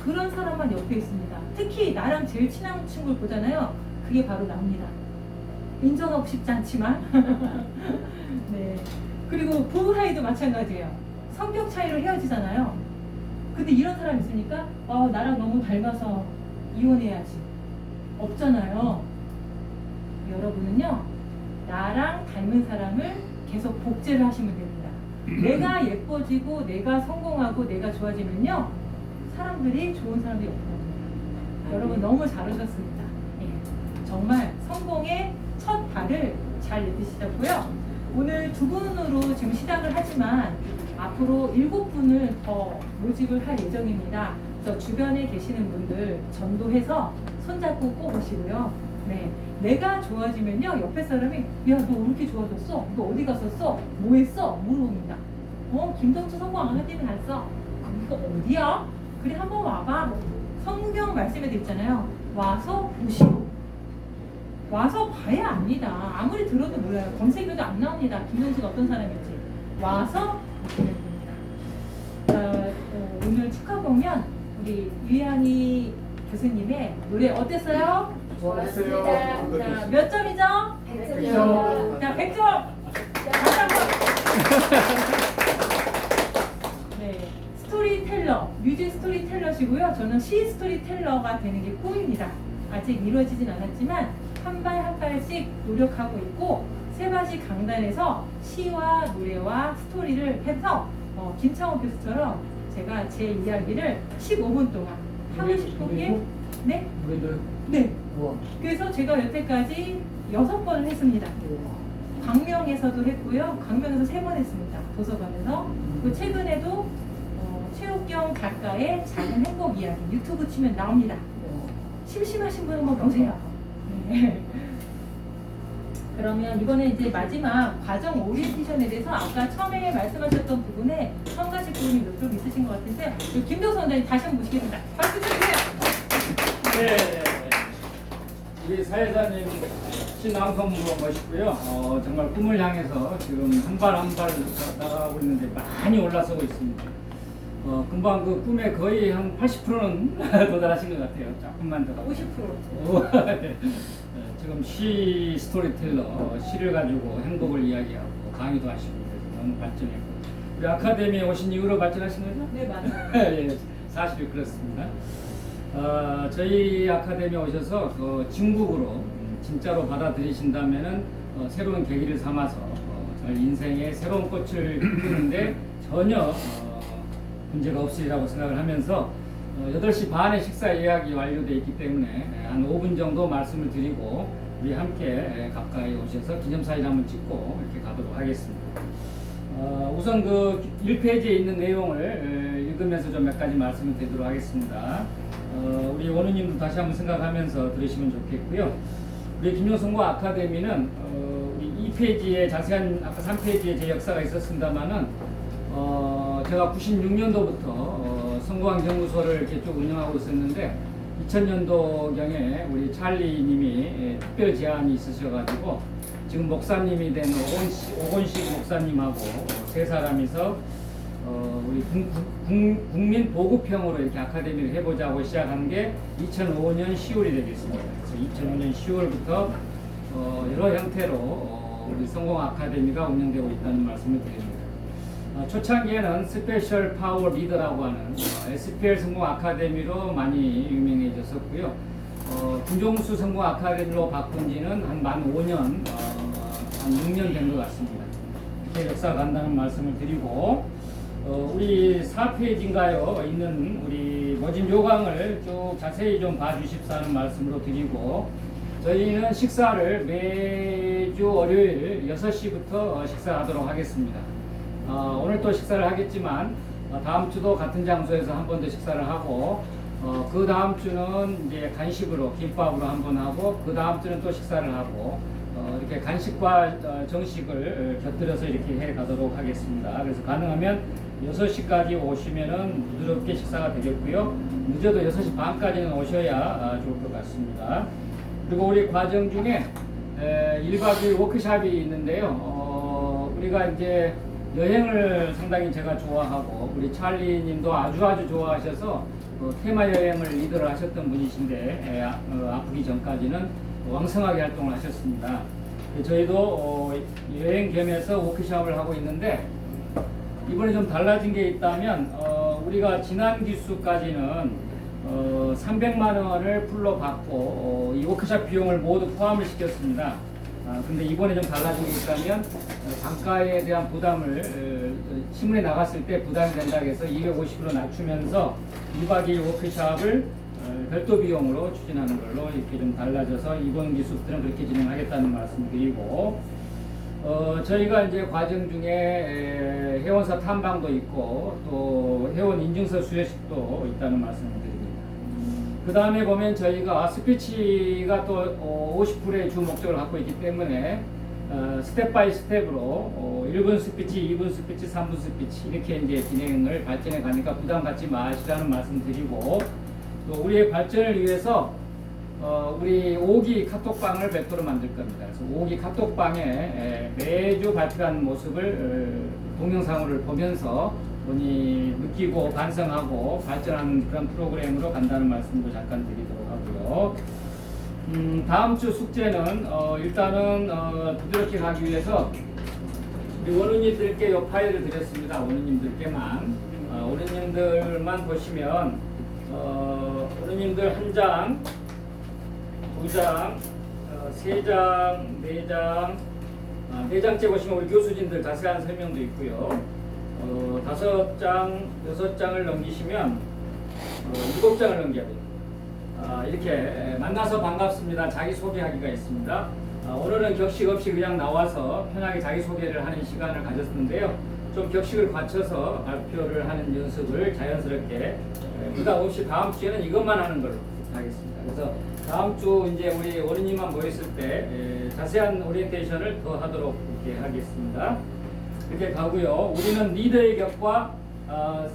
그런 사람만 옆에 있습니다. 특히 나랑 제일 친한 친구를 보잖아요. 그게 바로 납니다. 인정하고 싶지 않지만 네. 그리고 부부 사이도 마찬가지예요. 성격 차이로 헤어지잖아요. 근데 이런 사람 있으니까 나랑 너무 닮아서 이혼해야지. 없잖아요. 여러분은요, 나랑 닮은 사람을 계속 복제를 하시면 됩니다. 내가 예뻐지고 내가 성공하고 내가 좋아지면요, 사람들이 좋은 사람들이 없거든요. 여러분 너무 잘하셨습니다. 예. 정말 성공의 첫 발을 잘 내딛으셨고요. 오늘 2분으로 지금 시작을 하지만 앞으로 7분을 더 모집을 할 예정입니다. 그래서 주변에 계시는 분들 전도해서 손잡고 꼭 오시고요. 네, 내가 좋아지면요, 옆에 사람이 야, 너 왜 이렇게 좋아졌어? 너 어디 갔었어? 뭐 했어? 물어봅니다. 김동수 성공 아카데미 갔어. 이거 어디야? 그래, 한번 와봐. 성경 말씀에 돼 있잖아요. 와서 보시고. 와서 봐야 압니다. 아무리 들어도 몰라요. 검색해도 안 나옵니다. 김동수가 어떤 사람인지. 와서 보시면 됩니다. 오늘 축하 공연 우리 유한이 교수님의 노래 어땠어요? 좋았어요. 자, 몇 점이죠? 100점. 자, 100점! 네, 스토리텔러, 뮤직 스토리텔러시고요. 저는 시 스토리텔러가 되는 게 꿈입니다. 아직 이루어지진 않았지만 한 발 한 발씩 노력하고 있고, 세바시 강단에서 시와 노래와 스토리를 해서 김창호 교수처럼 제가 제 이야기를 15분 동안 하고 싶은 게 네? 네. 그래서 제가 여태까지 6번을 했습니다. 광명에서도 했고요. 광명에서 3번 했습니다. 도서관에서. 그리고 최근에도 최옥경 작가의 작은 행복 이야기 유튜브 치면 나옵니다. 심심하신 분 한번 보세요. 네. 그러면 이번에 이제 마지막 과정 오리엔테이션에 대해서 아까 처음에 말씀하셨던 부분에 첨가실 부분이 몇 좀 있으신 것 같은데, 김도수 원장님 다시 한번 모시겠습니다. 박수 주세요. 네. 우리 사회자님 신앙성도 멋있고요. 정말 꿈을 향해서 지금 한 발 한 발 나가고 있는데 많이 올라서고 있습니다. 금방 그 꿈에 거의 한 80%는 도달하신 것 같아요. 조금만 더. 50%. 네. 지금 시 스토리텔러, 시를 가지고 행복을 이야기하고 강의도 하시고 그래서 너무 발전했고, 우리 아카데미에 오신 이후로 발전하신 거죠? 네, 맞아요. 예, 사실 그렇습니다. 저희 아카데미에 오셔서 진국으로 진짜로 받아들이신다면은 새로운 계기를 삼아서 저희 인생의 새로운 꽃을 피우는데 전혀 문제가 없으리라고 생각을 하면서 8시 반에 식사 예약이 완료되어 있기 때문에 한 5분 정도 말씀을 드리고 우리 함께 가까이 오셔서 기념사진 한번 찍고 이렇게 가도록 하겠습니다. 우선 그 1페이지에 있는 내용을 읽으면서 좀 몇 가지 말씀을 드리도록 하겠습니다. 우리 원우님도 다시 한번 생각하면서 들으시면 좋겠고요. 우리 김용성고 아카데미는 우리 2페이지에 자세한 아까 3페이지에 제 역사가 있었습니다만은 제가 96년도부터 성공학 연구소를 이렇게 쭉 운영하고 있었는데 2000년도경에 우리 찰리님이 특별 제안이 있으셔가지고 지금 목사님이 된 오건식 목사님하고 세 사람이서 우리 국민 보급형으로 이렇게 아카데미를 해보자고 시작한 게 2005년 10월이 되겠습니다. 그래서 2005년 10월부터 여러 형태로 우리 성공 아카데미가 운영되고 있다는 말씀을 드립니다. 초창기에는 스페셜 파워 리더라고 하는 SPL 성공 아카데미로 많이 유명해졌었고요. 김종수 성공 아카데미로 바꾼 지는 만 5년, 한 6년 된 것 같습니다. 이렇게 역사가 간다는 말씀을 드리고, 우리 4페이지인가요? 있는 우리 모집 요강을 쭉 자세히 좀 봐주십사 하는 말씀으로 드리고, 저희는 식사를 매주 월요일 6시부터 식사하도록 하겠습니다. 오늘 또 식사를 하겠지만 다음 주도 같은 장소에서 한 번 더 식사를 하고 그 다음 주는 이제 간식으로 김밥으로 한 번 하고 그 다음 주는 또 식사를 하고 이렇게 간식과 정식을 곁들여서 이렇게 해 가도록 하겠습니다. 그래서 가능하면 6시까지 오시면은 부드럽게 식사가 되겠고요. 늦어도 6시 반까지는 오셔야 좋을 것 같습니다. 그리고 우리 과정 중에 1박 2일 워크숍이 있는데요. 우리가 이제 여행을 상당히 제가 좋아하고 우리 찰리 님도 아주 좋아하셔서 테마 여행을 리더를 하셨던 분이신데 아프기 전까지는 왕성하게 활동을 하셨습니다. 저희도 여행 겸해서 워크숍을 하고 있는데 이번에 좀 달라진 게 있다면 우리가 지난 기수까지는 300만 원을 풀로 받고 이 워크숍 비용을 모두 포함을 시켰습니다. 근데 이번에 좀 달라진 게 있다면 단가에 대한 부담을 신문에 나갔을 때 부담이 된다고 해서 250으로 낮추면서 2박 2일 워크숍을 별도 비용으로 추진하는 걸로 이렇게 좀 달라져서 이번 기수부터는 그렇게 진행하겠다는 말씀 드리고 저희가 이제 과정 중에 회원사 탐방도 있고 또 회원 인증서 수여식도 있다는 말씀을 드립니다. 그 다음에 보면 저희가 스피치가 또 50%의 주 목적을 갖고 있기 때문에 스텝 바이 스텝으로 1분 스피치, 2분 스피치, 3분 스피치 이렇게 이제 진행을 발전해 가니까 부담 갖지 마시라는 말씀 드리고 또 우리의 발전을 위해서 우리 5기 카톡방을 별도로 만들 겁니다. 그래서 5기 카톡방에 매주 발표하는 모습을 동영상을 보면서 본인이 느끼고 반성하고 발전하는 그런 프로그램으로 간다는 말씀도 잠깐 드리도록 하고요. 다음 주 숙제는 일단은 부드럽게 가기 위해서 우리 원우님들께 이 파일을 드렸습니다. 원우님들께만 원우님들만 보시면 원우님들 한 장, 두 장, 세 장, 네 장, 네 장째 보시면 우리 교수진들 자세한 설명도 있고요. 5장, 6장을 넘기시면 7장을 넘겨야 돼요. 이렇게 만나서 반갑습니다. 자기소개하기가 있습니다. 오늘은 격식 없이 그냥 나와서 편하게 자기소개를 하는 시간을 가졌는데요. 좀 격식을 갖춰서 발표를 하는 연습을 자연스럽게 부담 없이 다음 주에는 이것만 하는 걸로 하겠습니다. 그래서 다음 주 이제 우리 원우님만 모였을 때 자세한 오리엔테이션을 더 하도록 이렇게 하겠습니다. 이렇게 가고요. 우리는 리더의 격과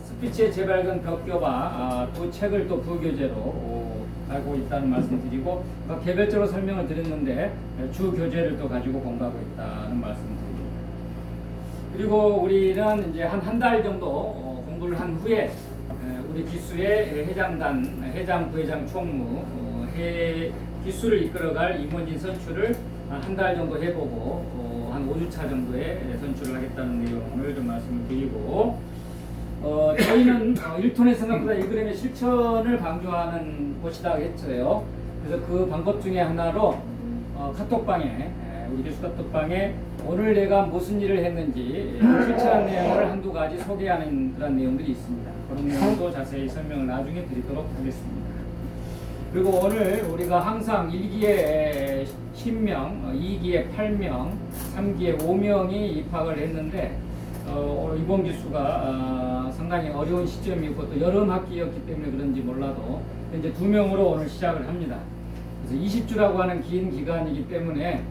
스피치의 재발견 벽교바 두 책을 또 부교재로 알고 있다는 말씀 드리고 개별적으로 설명을 드렸는데 주 교재를 또 가지고 공부하고 있다는 말씀 드립니다. 그리고 우리는 이제 한 달 정도 공부를 한 후에 우리 기수의 회장, 부회장, 총무, 기수를 이끌어갈 임원진 선출을 한 달 정도 해보고 한 5주차 정도에 선출을 하겠다는 내용을 좀 말씀을 드리고 저희는 1톤의 생각보다 1g의 실천을 강조하는 곳이다 했어요. 그래서 그 방법 중에 하나로 카톡방에 우리 교수 카톡방에 오늘 내가 무슨 일을 했는지 실천한 내용을 한두 가지 소개하는 그런 내용들이 있습니다. 그런 내용도 자세히 설명을 나중에 드리도록 하겠습니다. 그리고 오늘 우리가 항상 1기에 10명, 2기에 8명, 3기에 5명이 입학을 했는데 이번 기수가 상당히 어려운 시점이고 또 여름 학기였기 때문에 그런지 몰라도 이제 2명으로 오늘 시작을 합니다. 그래서 20주라고 하는 긴 기간이기 때문에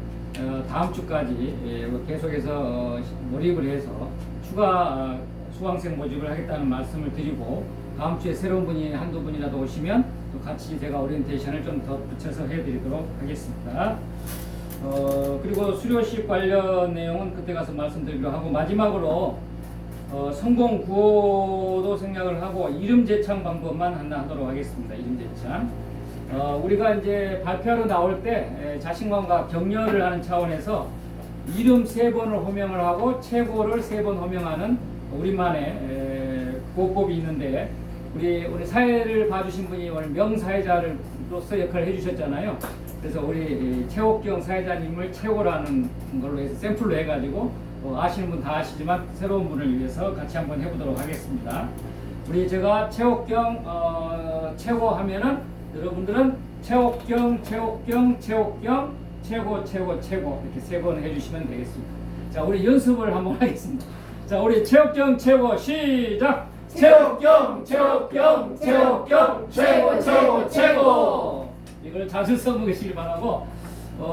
다음 주까지 계속해서 몰입을 해서 추가 수강생 모집을 하겠다는 말씀을 드리고, 다음 주에 새로운 분이 한두 분이라도 오시면 또 같이 제가 오리엔테이션을 좀 더 붙여서 해드리도록 하겠습니다. 그리고 수료식 관련 내용은 그때 가서 말씀드리기로 하고, 마지막으로 성공 구호도 생략을 하고 이름 제창 방법만 하나 하도록 하겠습니다. 이름 제창. 우리가 이제 발표하러 나올 때 자신감과 격려를 하는 차원에서 이름 3번을 호명을 하고 최고를 3번 호명하는 우리만의 구호법이 있는데, 우리 사회를 봐주신 분이 오늘 명사회자로서 역할을 해주셨잖아요. 그래서 우리 최옥경 사회자님을 최고라는 걸로 해서 샘플로 해가지고 아시는 분 다 아시지만 새로운 분을 위해서 같이 한번 해보도록 하겠습니다. 제가 최옥경 최고 하면은 여러분들은 최옥경 최고 이렇게 3번 해주시면 되겠습니다. 자, 우리 연습을 한번 하겠습니다. 자, 우리 최옥경 최고 시작. 최옥경 최고. 이걸 자주 써보시길 바라고,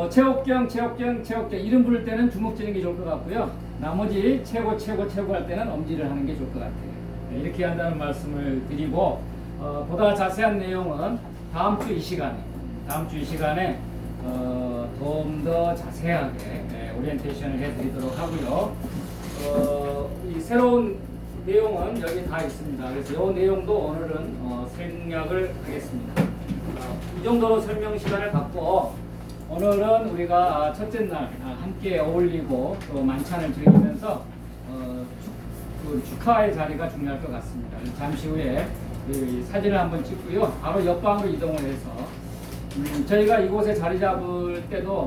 최옥경 이름 부를 때는 주먹 쥐는 게 좋을 것 같고요. 나머지 최고 할 때는 엄지를 하는 게 좋을 것 같아요. 네, 이렇게 한다는 말씀을 드리고, 보다 자세한 내용은 다음 주 이 시간에 좀 더 자세하게 오리엔테이션을 해드리도록 하고요. 이 새로운 내용은 여기 다 있습니다. 그래서 이 내용도 오늘은 생략을 하겠습니다. 이 정도로 설명 시간을 갖고, 오늘은 우리가 첫째 날 함께 어울리고 또 만찬을 즐기면서 축하의 자리가 중요할 것 같습니다. 잠시 후에 사진을 한번 찍고요. 바로 옆방으로 이동을 해서 저희가 이곳에 자리 잡을 때도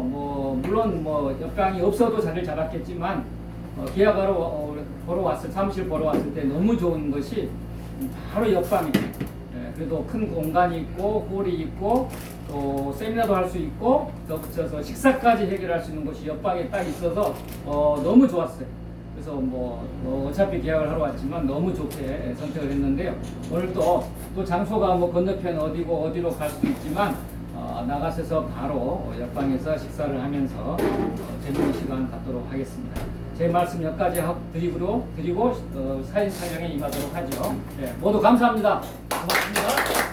물론 옆방이 없어도 자리를 잡았겠지만, 기아가로 사무실 보러 왔을 때 너무 좋은 것이 바로 옆방에 그래도 큰 공간이 있고 홀이 있고 또 세미나도 할 수 있고 더 붙여서 식사까지 해결할 수 있는 곳이 옆방에 딱 있어서 너무 좋았어요. 그래서 어차피 계약을 하러 왔지만 너무 좋게 선택을 했는데요. 오늘 또 장소가 건너편 어디로 갈 수도 있지만 나가셔서 바로 옆방에서 식사를 하면서 재밌는 시간 갖도록 하겠습니다. 제 말씀 여기까지 드리고 사진 촬영에 임하도록 하죠. 네, 모두 감사합니다. 고맙습니다.